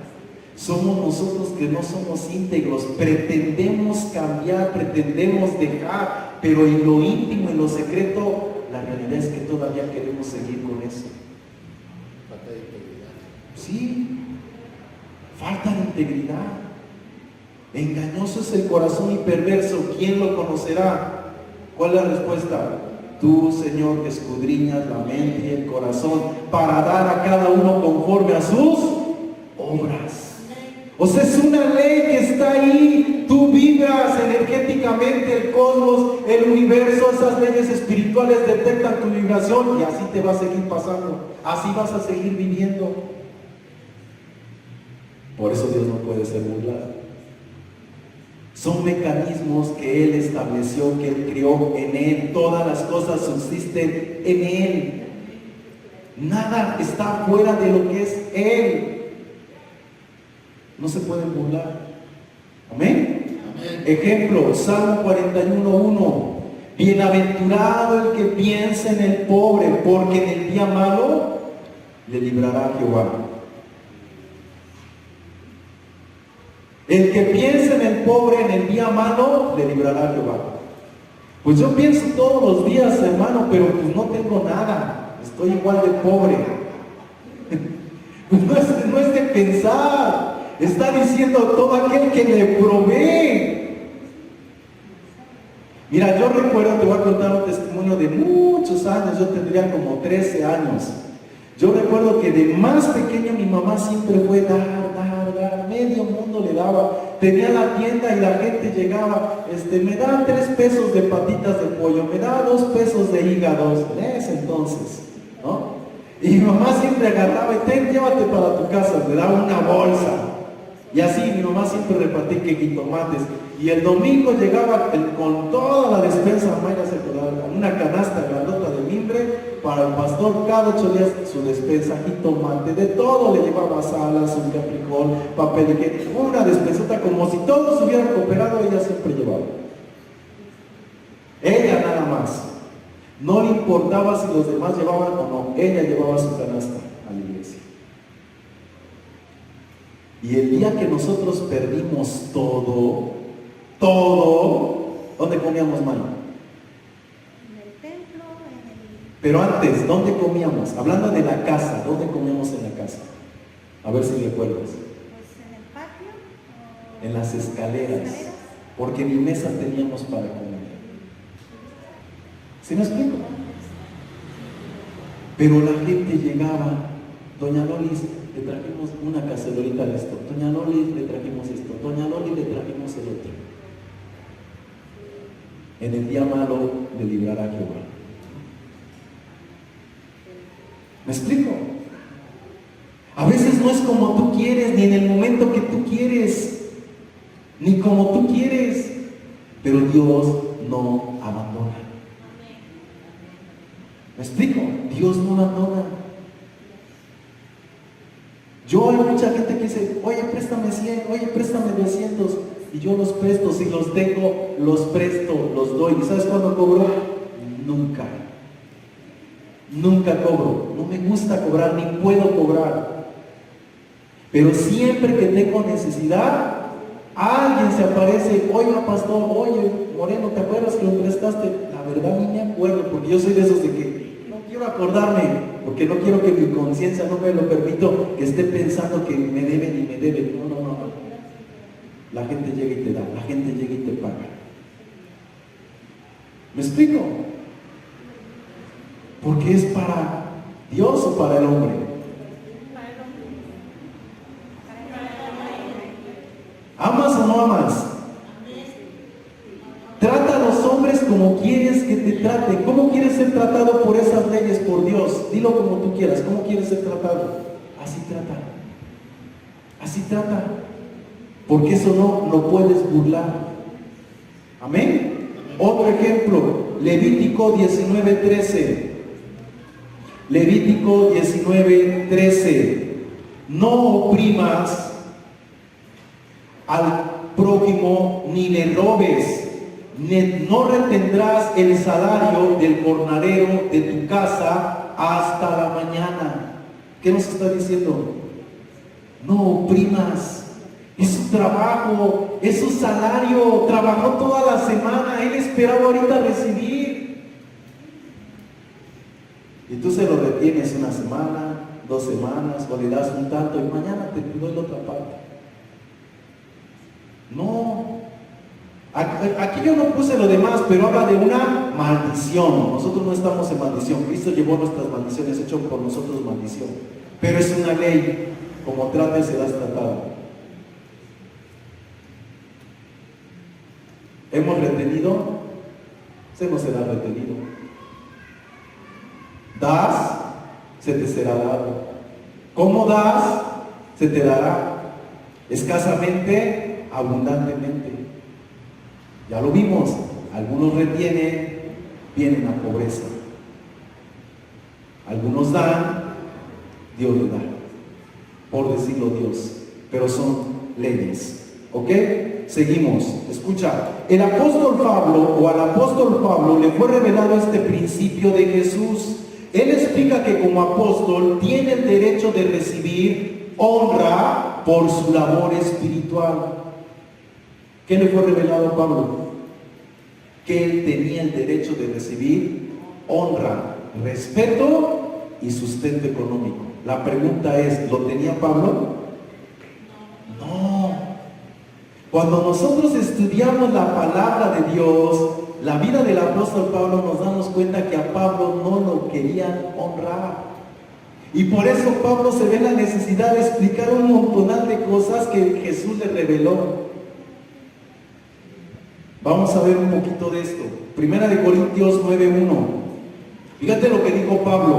Somos nosotros que no somos íntegros. Pretendemos cambiar, pretendemos dejar, pero en lo íntimo, en lo secreto, la realidad es que todavía queremos seguir con eso. Falta de integridad. Sí, falta de integridad. Engañoso es el corazón y perverso, ¿quién lo conocerá? ¿Cuál es la respuesta? Tú, Señor, que escudriñas la mente y el corazón para dar a cada uno conforme a sus obras. O sea, es una ley que está ahí. Tú vibras energéticamente, el cosmos, el universo, esas leyes espirituales detectan tu vibración y así te va a seguir pasando. Así vas a seguir viviendo. Por eso Dios no puede ser burlado. Son mecanismos que Él estableció, que Él creó en Él. Todas las cosas subsisten en Él. Nada está fuera de lo que es Él. No se pueden burlar. ¿Amén? Amén. Ejemplo, Salmo 41:1. Bienaventurado el que piensa en el pobre, porque en el día malo le librará Jehová. El que piensa en el pobre en el día malo, le librará Jehová. Pues yo pienso todos los días, hermano, pero pues no tengo nada. Estoy igual de pobre. Pues no es de pensar. Está diciendo todo aquel que le provee. Mira, yo recuerdo, te voy a contar un testimonio de muchos años. Yo tendría como 13 años. Yo recuerdo que de más pequeño mi mamá siempre fue dar. Medio mundo le daba. Tenía la tienda y la gente llegaba, me da 3 pesos de patitas de pollo, me da 2 pesos de hígados, en ese entonces, ¿no? Y mi mamá siempre agarraba y llévate para tu casa, me daba una bolsa. Y así mi mamá siempre repartía que jitomates. Y el domingo llegaba con toda la despensa, mamá ya se acordaba, una canasta grandota de mimbre para el pastor, cada 8 días su despensa, jitomate, de todo le llevaba sal, azúcar, frijol, papel higiénico, una despensota como si todos hubieran cooperado, ella siempre llevaba. Ella nada más. No le importaba si los demás llevaban o no, ella llevaba su canasta a la iglesia. Y el día que nosotros perdimos todo, ¿dónde comíamos, mano? En el templo, Pero antes, ¿dónde comíamos? Hablando de la casa, ¿dónde comíamos en la casa? A ver si recuerdas. pues en el patio. O En las escaleras, porque ni mesa teníamos para comer. ¿Sí me explico? Pero la gente llegaba, doña Lolis, le trajimos una cacerolita de esto, doña Lolis, le trajimos esto, doña Lolis, le trajimos el otro. En el día malo de librar a Jehová. ¿Me explico? A veces no es como tú quieres, ni en el momento que tú quieres, ni como tú quieres, pero Dios no abandona. ¿Me explico? Dios no abandona. Hay mucha gente que dice, oye, préstame 100, oye, préstame 200, y yo los presto, si los tengo, los presto, los doy. ¿Y sabes cuándo cobro? Nunca. Nunca cobro. No me gusta cobrar, ni puedo cobrar. Pero siempre que tengo necesidad, alguien se aparece, oiga pastor, oye Moreno, ¿te acuerdas que lo prestaste? La verdad ni me acuerdo, porque yo soy de esos de que no quiero acordarme, porque no quiero que mi conciencia no me lo permito, que esté pensando que me deben y me deben. No. La gente llega y te da, la gente llega y te paga. ¿Me explico? Porque es para Dios o para el hombre. ¿Amas o no amas? Trata a los hombres como quieres que te traten. ¿Cómo quieres ser tratado por esas leyes, por Dios? Dilo como tú quieras. ¿Cómo quieres ser tratado? Así trata. Así trata. Porque eso no lo puedes burlar. Amén. Otro ejemplo, Levítico 19:13. Levítico 19:13. No oprimas al prójimo ni le robes, no retendrás el salario del jornalero de tu casa hasta la mañana. ¿Qué nos está diciendo? No oprimas. Es su trabajo, es su salario, trabajó toda la semana, él esperaba ahorita recibir. Y tú se lo retienes una semana, 2 semanas, o le das un tanto y mañana te doy la otra parte. No. Aquí yo no puse lo demás, pero habla de una maldición. Nosotros no estamos en maldición. Cristo llevó nuestras maldiciones, hecho por nosotros maldición. Pero es una ley. Como trates serás tratado. ¿Hemos retenido? Se nos será retenido. Das, se te será dado. ¿Cómo das? Se te dará. Escasamente, abundantemente. Ya lo vimos. Algunos retienen, vienen a pobreza. Algunos dan, Dios le da. Por decirlo Dios. Pero son leyes. ¿Ok? Seguimos, escucha, al apóstol Pablo le fue revelado este principio de Jesús. Él explica que como apóstol tiene el derecho de recibir honra por su labor espiritual. ¿Qué le fue revelado a Pablo? Que él tenía el derecho de recibir honra, respeto y sustento económico. La pregunta es, ¿lo tenía Pablo? No. Cuando nosotros estudiamos la palabra de Dios, la vida del apóstol Pablo, nos damos cuenta que a Pablo no lo querían honrar. Y por eso Pablo se ve la necesidad de explicar un montonal de cosas que Jesús le reveló. Vamos a ver un poquito de esto. Primera de Corintios 9:1. Fíjate lo que dijo Pablo.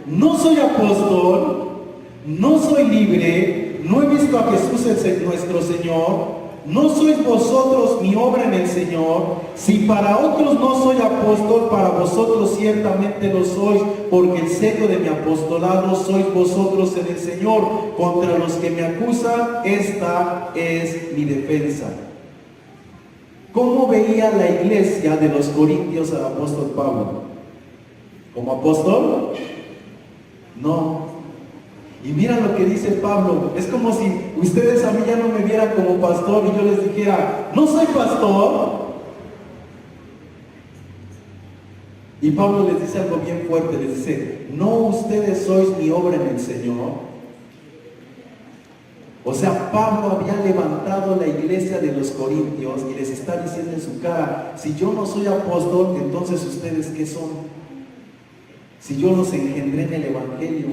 No soy apóstol, no soy libre, no he visto a Jesús nuestro Señor. ¿No sois vosotros mi obra en el Señor? Si para otros no soy apóstol, para vosotros ciertamente lo sois, porque el sello de mi apostolado sois vosotros en el Señor. Contra los que me acusan, esta es mi defensa. ¿Cómo veía la iglesia de los Corintios al apóstol Pablo? ¿Como apóstol? No. Y mira lo que dice Pablo. Es como si ustedes a mí ya no me vieran como pastor y yo les dijera, no soy pastor. Y Pablo les dice algo bien fuerte, les dice, no ustedes sois mi obra en el Señor. O sea, Pablo había levantado la iglesia de los Corintios y les está diciendo en su cara, si yo no soy apóstol, entonces ustedes ¿qué son? Si yo los engendré en el Evangelio.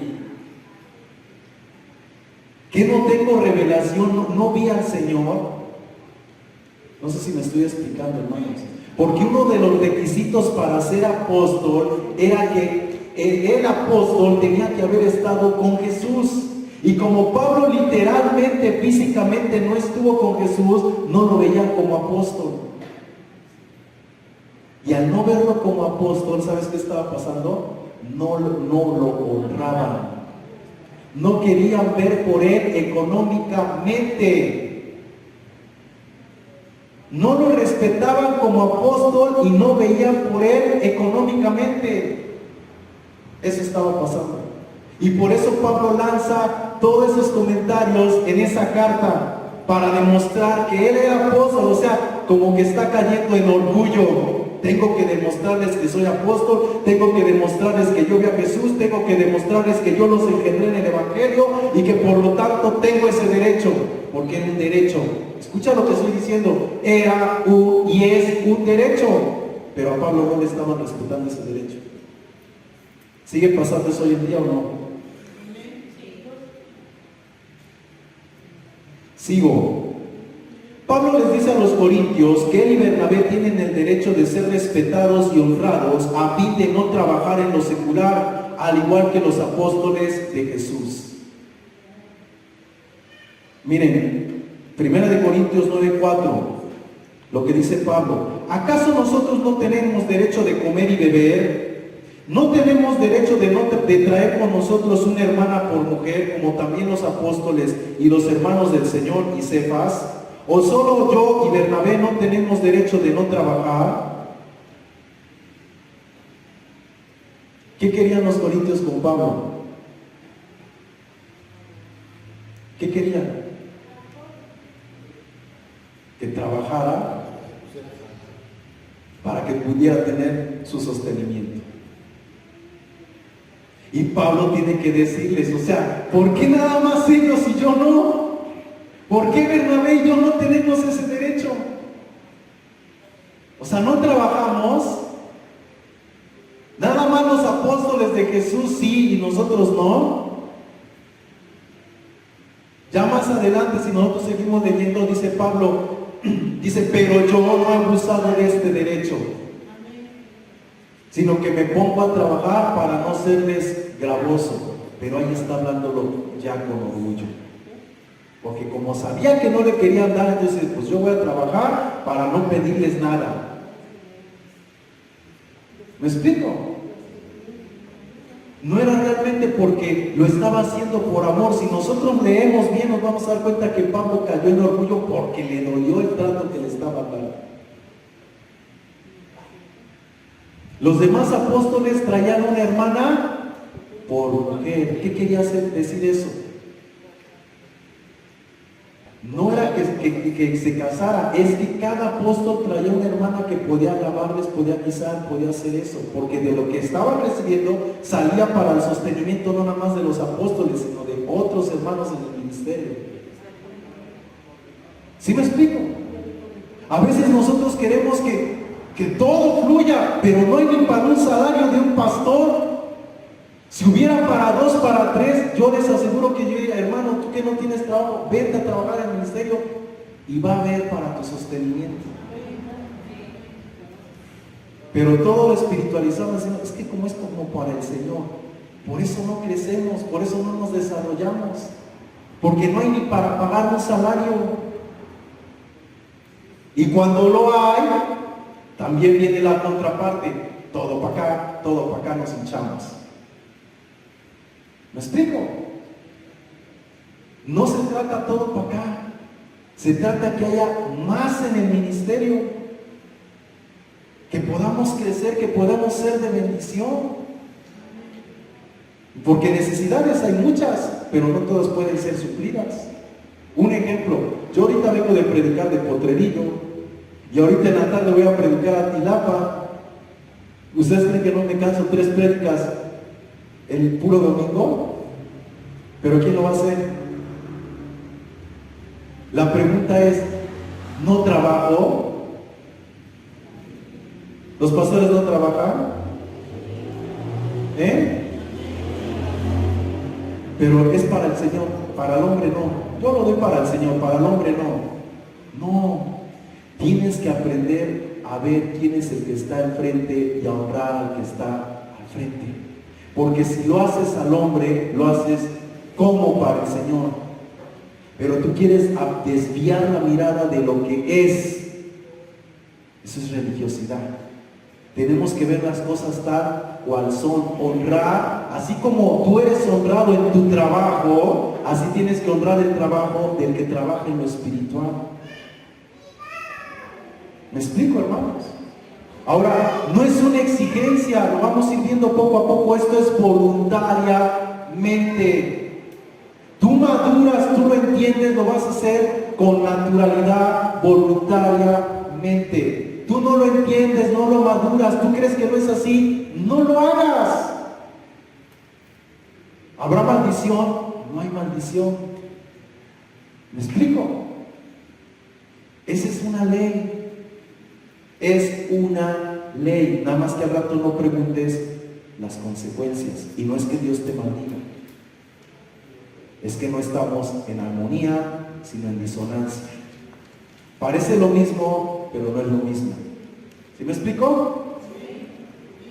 ¿Que no tengo revelación? ¿No vi al Señor? No sé si me estoy explicando, hermanos. Porque uno de los requisitos para ser apóstol era que el apóstol tenía que haber estado con Jesús. Y como Pablo literalmente, físicamente no estuvo con Jesús, no lo veían como apóstol. Y al no verlo como apóstol, ¿sabes qué estaba pasando? No lo honraban. No querían ver por él económicamente. No lo respetaban como apóstol y no veían por él económicamente. Eso estaba pasando. Y por eso Pablo lanza todos esos comentarios en esa carta para demostrar que él era apóstol, o sea, como que está cayendo en orgullo. Tengo que demostrarles que soy apóstol, tengo que demostrarles que yo vi a Jesús, tengo que demostrarles que yo los engendré en el Evangelio y que por lo tanto tengo ese derecho, porque era un derecho. Escucha lo que estoy diciendo, era y es un derecho, pero a Pablo no le estaban respetando ese derecho. ¿Sigue pasando eso hoy en día o no? Sigo. Pablo les dice a los corintios que él y Bernabé tienen el derecho de ser respetados y honrados a fin de no trabajar en lo secular, al igual que los apóstoles de Jesús. Miren, 1 Corintios 9:4, lo que dice Pablo: ¿acaso nosotros no tenemos derecho de comer y beber? ¿No tenemos derecho de traer con nosotros una hermana por mujer, como también los apóstoles y los hermanos del Señor y Cefas? ¿O solo yo y Bernabé no tenemos derecho de no trabajar? ¿Qué querían los corintios con Pablo? ¿Qué querían? Que trabajara para que pudiera tener su sostenimiento. Y Pablo tiene que decirles, o sea, ¿por qué nada más ellos y yo no? ¿Por qué Bernabé y yo no tenemos ese derecho? O sea, no trabajamos. Nada más los apóstoles de Jesús sí y nosotros no. Ya más adelante, si nosotros seguimos leyendo, dice Pablo, dice, pero yo no he abusado de este derecho, sino que me pongo a trabajar para no serles gravoso. Pero ahí está hablándolo ya con orgullo, porque como sabía que no le querían dar, entonces pues yo voy a trabajar para no pedirles nada. ¿Me explico? No era realmente porque lo estaba haciendo por amor. Si nosotros leemos bien, nos vamos a dar cuenta que Pablo cayó en orgullo porque le dolió el trato que le estaba dando. Los demás apóstoles traían una hermana por mujer. ¿Qué quería decir eso? No era que se casara, es que cada apóstol traía una hermana que podía alabarles, podía guisar, podía hacer eso, porque de lo que estaban recibiendo salía para el sostenimiento no nada más de los apóstoles, sino de otros hermanos en el ministerio. ¿Sí me explico? A veces nosotros queremos que todo fluya, pero no hay ni para un salario de un pastor. Si hubiera para 2, para 3, yo les aseguro que yo diría, hermano, tú que no tienes trabajo, vete a trabajar en el ministerio y va a haber para tu sostenimiento. Pero todo lo espiritualizamos, es que como es como para el Señor, por eso no crecemos, por eso no nos desarrollamos, porque no hay ni para pagar un salario. Y cuando lo hay, también viene la contraparte, todo para acá nos hinchamos. ¿Me explico? No se trata todo para acá, se trata que haya más en el ministerio, que podamos crecer, que podamos ser de bendición. Porque necesidades hay muchas, pero no todas pueden ser suplidas. Un ejemplo, yo ahorita vengo de predicar de Potrerillo y ahorita en la tarde voy a predicar a Tilapa. ¿Ustedes creen que no me canso 3 prédicas el puro domingo? ¿Pero quién lo va a hacer? La pregunta es, ¿no trabajo? ¿Los pastores no trabajan? Pero es para el Señor, para el hombre no. Yo lo doy para el Señor, para el hombre no. No, tienes que aprender a ver quién es el que está enfrente y a honrar al que está al frente. Porque si lo haces al hombre, lo haces como para el Señor. Pero tú quieres desviar la mirada de lo que es. Eso es religiosidad. Tenemos que ver las cosas tal cual son. Honrar, así como tú eres honrado en tu trabajo, así tienes que honrar el trabajo del que trabaja en lo espiritual. ¿Me explico, hermanos? Ahora, no es una exigencia, lo vamos a ir viendo poco a poco. Esto es voluntariamente. Tú maduras, tú lo entiendes, lo vas a hacer con naturalidad, voluntariamente. Tú no lo entiendes, no lo maduras, tú crees que no es así, no lo hagas. ¿Habrá maldición? No hay maldición. ¿Me explico? Esa es una ley. Es una ley. Nada más que al rato no preguntes las consecuencias. Y no es que Dios te maldiga. Es que no estamos en armonía, sino en disonancia. Parece lo mismo, pero no es lo mismo. ¿Sí me explico?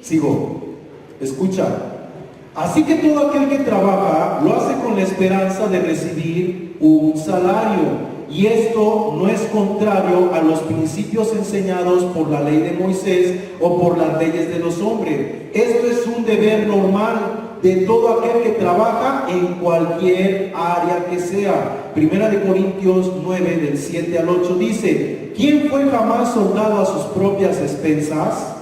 Sigo. Escucha. Así que todo aquel que trabaja lo hace con la esperanza de recibir un salario. Y esto no es contrario a los principios enseñados por la ley de Moisés o por las leyes de los hombres. Esto es un deber normal de todo aquel que trabaja en cualquier área que sea. Primera de Corintios 9, del 7 al 8 dice: ¿quién fue jamás soldado a sus propias expensas?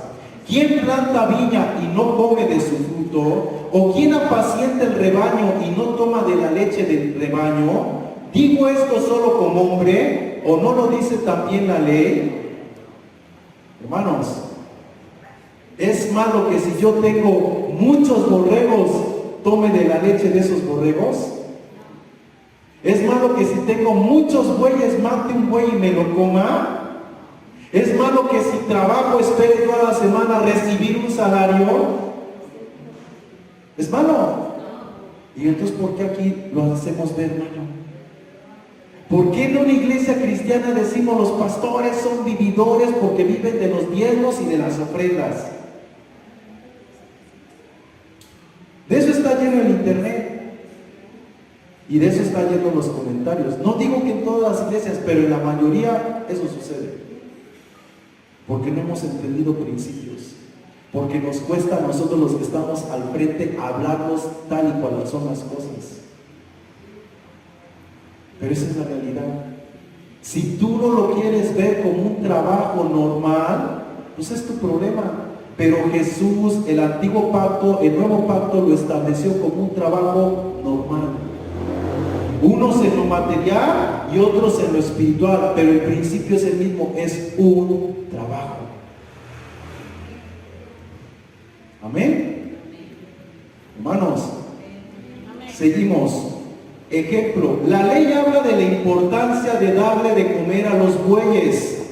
¿Quién planta viña y no come de su fruto? ¿O quién apacienta el rebaño y no toma de la leche del rebaño? ¿Digo esto solo como hombre? ¿O no lo dice también la ley? Hermanos, ¿es malo que si yo tengo muchos borregos, tome de la leche de esos borregos? ¿Es malo que si tengo muchos bueyes, mate un buey y me lo coma? ¿Es malo que si trabajo, espere toda la semana recibir un salario? ¿Es malo? ¿Y entonces por qué aquí lo hacemos ver, hermano? ¿Por qué en una iglesia cristiana decimos los pastores son vividores porque viven de los diezmos y de las ofrendas? De eso está lleno el internet. Y de eso está lleno los comentarios. No digo que en todas las iglesias, pero en la mayoría eso sucede. Porque no hemos entendido principios. Porque nos cuesta a nosotros los que estamos al frente hablarnos tal y cual son las cosas. Pero esa es la realidad. Si tú no lo quieres ver como un trabajo normal, pues es tu problema. Pero Jesús, el antiguo pacto, el nuevo pacto lo estableció como un trabajo normal. Unos en lo material y otros en lo espiritual, pero el principio es el mismo, es un trabajo. Amén. Hermanos, seguimos. Ejemplo, la ley habla de la importancia de darle de comer a los bueyes,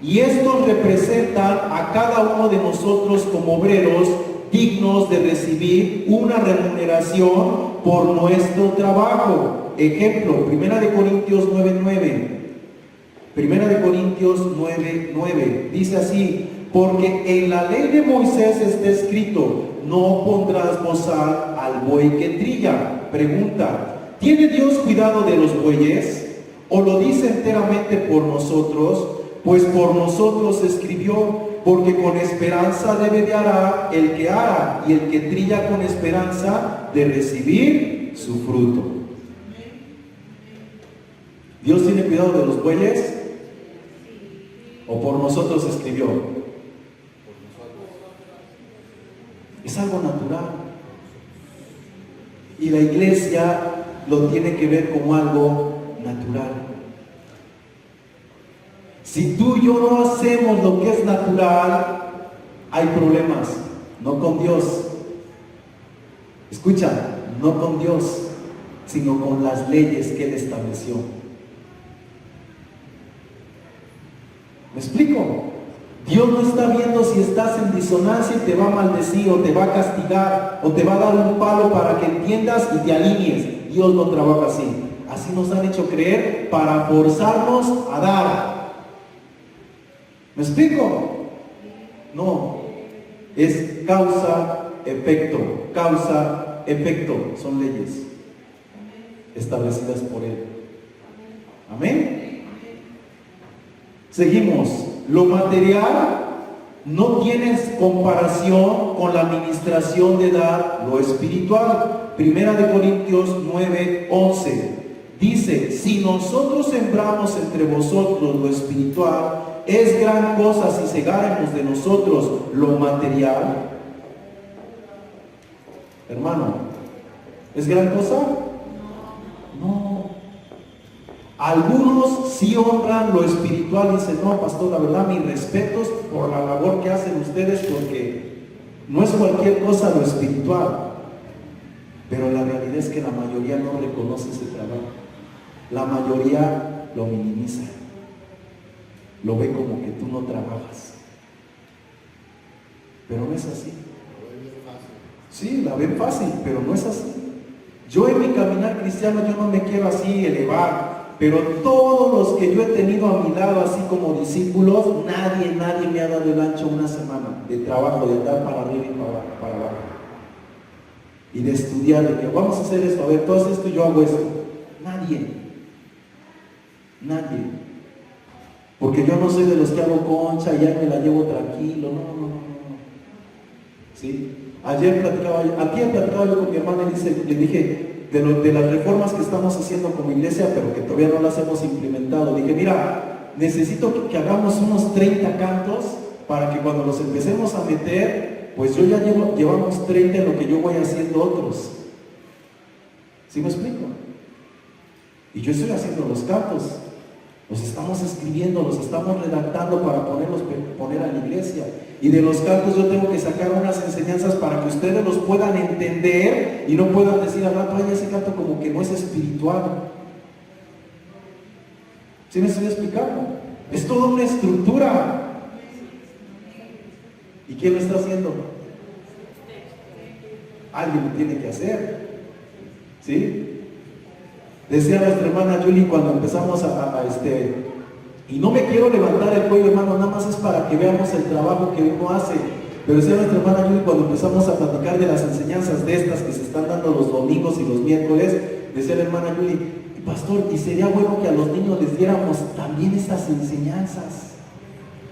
y estos representan a cada uno de nosotros como obreros dignos de recibir una remuneración por nuestro trabajo. Ejemplo, Primera de Corintios 9:9. Primera de Corintios 9:9 dice así: porque en la ley de Moisés está escrito: no pondrás bozal al buey que trilla. Pregunta: ¿tiene Dios cuidado de los bueyes? ¿O lo dice enteramente por nosotros? Pues por nosotros escribió: porque con esperanza debe de arar el que ara, y el que trilla con esperanza de recibir su fruto. ¿Dios tiene cuidado de los bueyes? ¿O por nosotros escribió? Es algo natural. Y la iglesia lo tiene que ver como algo natural. Si tú y yo no hacemos lo que es natural, hay problemas, no con Dios. Escucha, no con Dios, sino con las leyes que Él estableció. ¿Me explico? Dios no está viendo si estás en disonancia y te va a maldecir o te va a castigar o te va a dar un palo para que entiendas y te alinees. Dios no trabaja así. Así nos han hecho creer para forzarnos a dar. ¿Me explico? No. Es causa, efecto. Causa, efecto. Son leyes establecidas por Él. Amén. Seguimos. Lo material no tiene comparación con la administración de dar lo espiritual. Primera de Corintios 9:11 dice: si nosotros sembramos entre vosotros lo espiritual, es gran cosa si segáremos de nosotros lo material. Hermano, ¿es gran cosa? No. Algunos sí honran lo espiritual y dicen: no, pastor, la verdad, mis respetos por la labor que hacen ustedes, porque no es cualquier cosa lo espiritual. Pero la realidad es que la mayoría no reconoce ese trabajo. La mayoría lo minimiza. Lo ve como que tú no trabajas. Pero no es así. Sí, la ven fácil, pero no es así. Yo en mi caminar cristiano, yo no me quiero así elevar. Pero todos los que yo he tenido a mi lado, así como discípulos, nadie me ha dado el ancho una semana de trabajo, de andar para arriba y para abajo. Y de estudiar, de que vamos a hacer esto, a ver, tú haces esto y yo hago esto. Nadie. Porque yo no soy de los que hago concha y ya me la llevo tranquilo. No. ¿Sí? Ayer platicaba yo con mi hermana y le dije, de las reformas que estamos haciendo como iglesia, pero que todavía no las hemos implementado, dije: mira, necesito que hagamos unos 30 cantos para que cuando los empecemos a meter, pues yo ya llevamos 30 en lo que yo voy haciendo otros. ¿Sí me explico? Y yo estoy haciendo los cantos, los estamos escribiendo, los estamos redactando para poner a la iglesia. Y de los cantos yo tengo que sacar unas enseñanzas para que ustedes los puedan entender y no puedan decir al rato: ay, ese canto como que no es espiritual. ¿Sí me estoy explicando? Es toda una estructura. ¿Y quién lo está haciendo? Alguien lo tiene que hacer. ¿Sí? Decía nuestra hermana Julie cuando empezamos y no me quiero levantar el cuello, hermano, nada más es para que veamos el trabajo que uno hace. Pero decía nuestra hermana Julie cuando empezamos a platicar de las enseñanzas de estas que se están dando los domingos y los miércoles, decía la hermana Julie: pastor, y sería bueno que a los niños les diéramos también estas enseñanzas.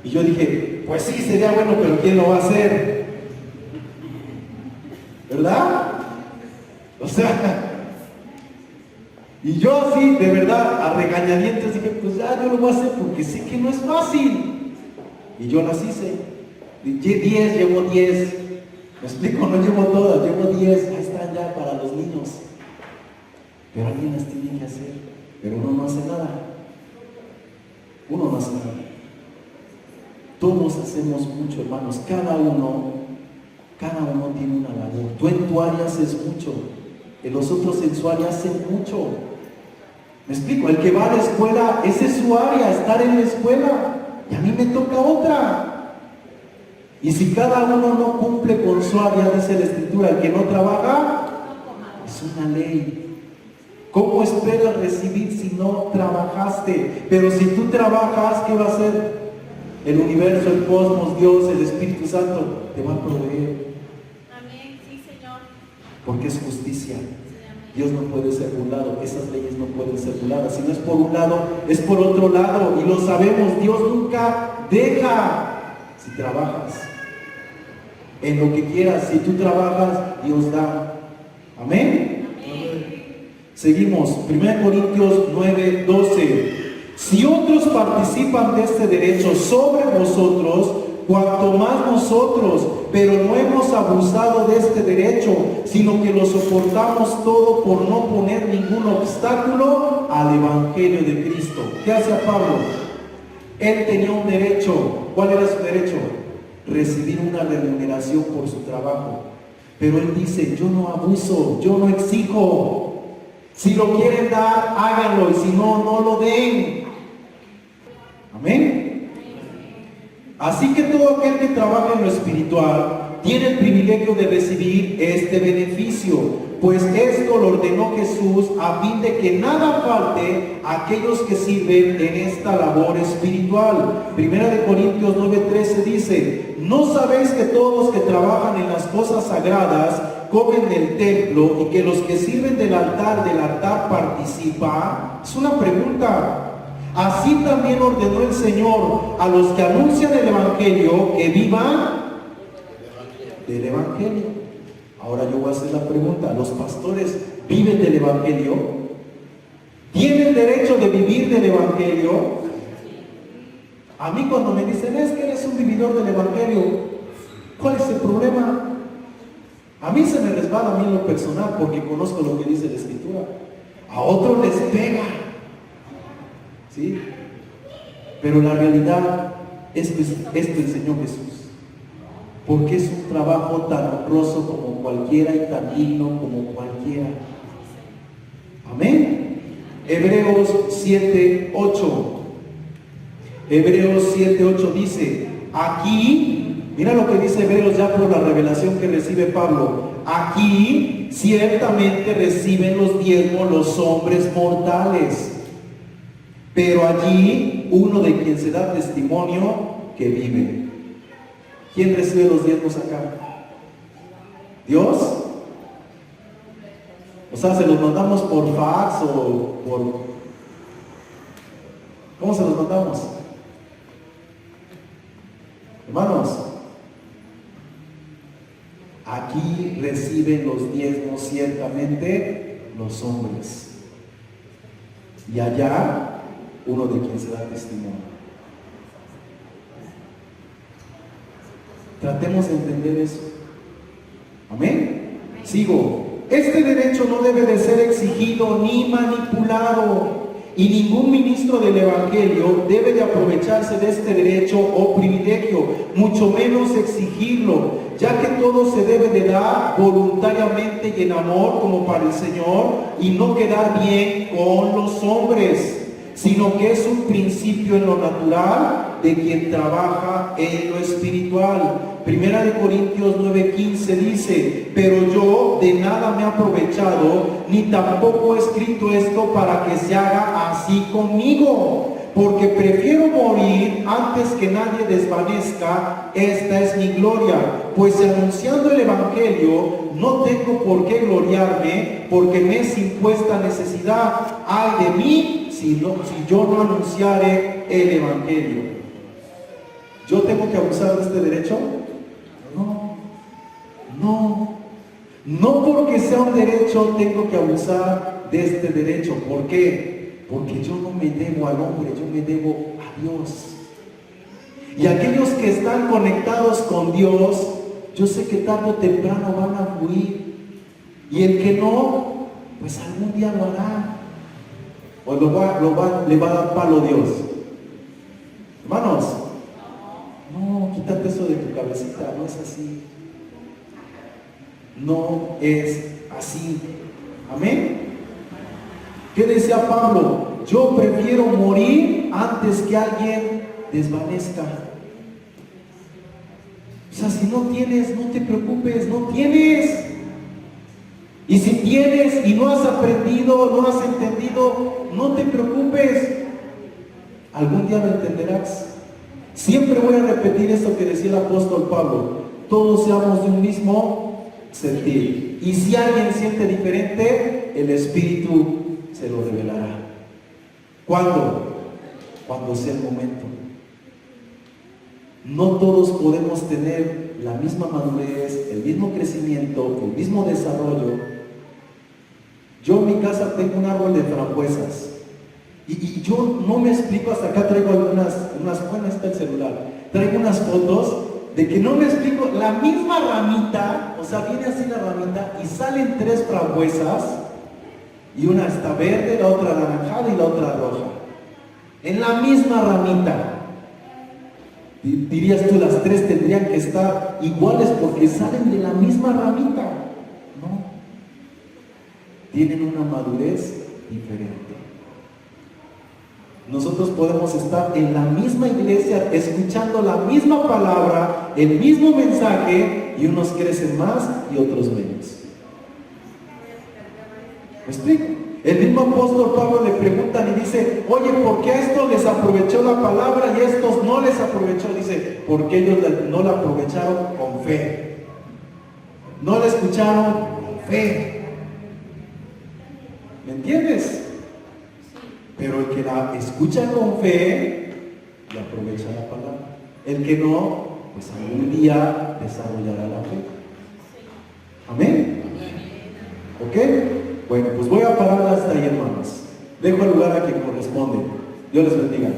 Y yo dije: pues sí, sería bueno, pero ¿quién lo va a hacer? ¿Verdad? O sea, y yo así, de verdad, a regañadientes dije: pues ya, yo lo voy a hacer porque sé que no es fácil. Y yo las hice. Llevo 10. ¿Me explico? No llevo todas, llevo 10. Ahí están ya para los niños. Pero alguien las tiene que hacer. Pero uno no hace nada. Todos hacemos mucho, hermanos. Cada uno tiene una labor. Tú en tu área haces mucho. Los otros en su área hacen mucho. ¿Me explico? El que va a la escuela, esa es su área, estar en la escuela. Y a mí me toca otra. Y si cada uno no cumple con su área, dice la Escritura: el que no trabaja, es una ley. ¿Cómo esperas recibir si no trabajaste? Pero si tú trabajas, ¿qué va a hacer? El universo, el cosmos, Dios, el Espíritu Santo te va a proveer. Amén, sí, Señor. Porque es justicia. Dios no puede ser burlado, esas leyes no pueden ser burladas. Si no es por un lado, es por otro lado. Y lo sabemos, Dios nunca deja. Si trabajas en lo que quieras, si tú trabajas, Dios da. Amén. Seguimos, 1 Corintios 9:12. Si otros participan de este derecho sobre vosotros, cuanto más nosotros, pero no hemos abusado de este derecho, sino que lo soportamos todo por no poner ningún obstáculo al Evangelio de Cristo. ¿Qué hacía Pablo? Él tenía un derecho. ¿Cuál era su derecho? Recibir una remuneración por su trabajo. Pero él dice, yo no abuso, yo no exijo. Si lo quieren dar, háganlo, y si no, no lo den. Amén. Así que todo aquel que trabaja en lo espiritual tiene el privilegio de recibir este beneficio, pues esto lo ordenó Jesús a fin de que nada falte a aquellos que sirven en esta labor espiritual. Primera de Corintios 9:13 dice, ¿no sabéis que todos los que trabajan en las cosas sagradas comen del templo y que los que sirven del altar participan? Es una pregunta. Así también ordenó el Señor a los que anuncian el Evangelio que vivan del Evangelio. Ahora yo voy a hacer la pregunta, ¿los pastores viven del Evangelio? ¿Tienen derecho de vivir del Evangelio? A mí cuando me dicen, es que eres un vividor del Evangelio, ¿cuál es el problema? A mí se me resbala a mí en lo personal porque conozco lo que dice la Escritura. A otros les pega. ¿Sí? Pero la realidad es que esto enseñó Jesús, porque es un trabajo tan honroso como cualquiera y tan digno como cualquiera. Amén. Hebreos 7:8. Hebreos 7:8 dice, aquí, mira lo que dice Hebreos ya por la revelación que recibe Pablo, aquí ciertamente reciben los diezmos los hombres mortales, pero allí uno de quien se da testimonio que vive. ¿Quién recibe los diezmos acá? ¿Dios? O sea, ¿se los mandamos por fax o por... ¿Cómo se los mandamos? Hermanos, aquí reciben los diezmos ciertamente los hombres. Y allá uno de quien se da testimonio. Tratemos de entender eso. Amén. Sigo. Este derecho no debe de ser exigido ni manipulado, y ningún ministro del Evangelio debe de aprovecharse de este derecho o privilegio, mucho menos exigirlo, ya que todo se debe de dar voluntariamente y en amor como para el Señor, y no quedar bien con los hombres, sino que es un principio en lo natural de quien trabaja en lo espiritual. Primera de Corintios 9:15 dice, pero yo de nada me he aprovechado, ni tampoco he escrito esto para que se haga así conmigo, porque prefiero morir antes que nadie desvanezca. Esta es mi gloria, pues anunciando el Evangelio no tengo por qué gloriarme, porque me es impuesta necesidad. Ay de mí si yo no anunciare el Evangelio. ¿Yo tengo que abusar de este derecho? No porque sea un derecho tengo que abusar de este derecho. ¿Por qué? Porque yo no me debo al hombre, yo me debo a Dios. Y aquellos que están conectados con Dios, yo sé que tarde o temprano van a fluir. Y el que no, pues algún día lo hará. O le va a dar palo a Dios. Hermanos, no, quítate eso de tu cabecita, no es así. No es así. Amén. ¿Qué decía Pablo? Yo prefiero morir antes que alguien desvanezca. O sea, si no tienes, no te preocupes, no tienes. Y si tienes y no has aprendido, no has entendido, no te preocupes. Algún día lo entenderás. Siempre voy a repetir esto que decía el apóstol Pablo: todos seamos de un mismo sentir. Y si alguien siente diferente, el Espíritu se lo revelará. ¿Cuándo? Cuando sea el momento. No todos podemos tener la misma madurez, el mismo crecimiento, el mismo desarrollo. Yo en mi casa tengo un árbol de frambuesas y yo no me explico, hasta acá traigo unas, bueno, está el celular, traigo unas fotos de que no me explico, la misma ramita, o sea, viene así la ramita y salen 3 frambuesas y una está verde, la otra anaranjada y la otra roja. En la misma ramita. Dirías tú, las 3 tendrían que estar iguales porque salen de la misma ramita. No. Tienen una madurez diferente. Nosotros podemos estar en la misma iglesia, escuchando la misma palabra, el mismo mensaje, y unos crecen más y otros menos. ¿Me explico? El mismo apóstol Pablo le preguntan y dice, oye, ¿por qué a estos les aprovechó la palabra y a estos no les aprovechó? Dice, porque ellos no la aprovecharon con fe. No la escucharon con fe. ¿Me entiendes? Pero el que la escucha con fe, le aprovecha la palabra. El que no, pues algún día desarrollará la fe. ¿Amén? ¿Ok? Bueno, pues voy a parar hasta ahí, hermanos. Dejo el lugar a quien corresponde. Dios les bendiga.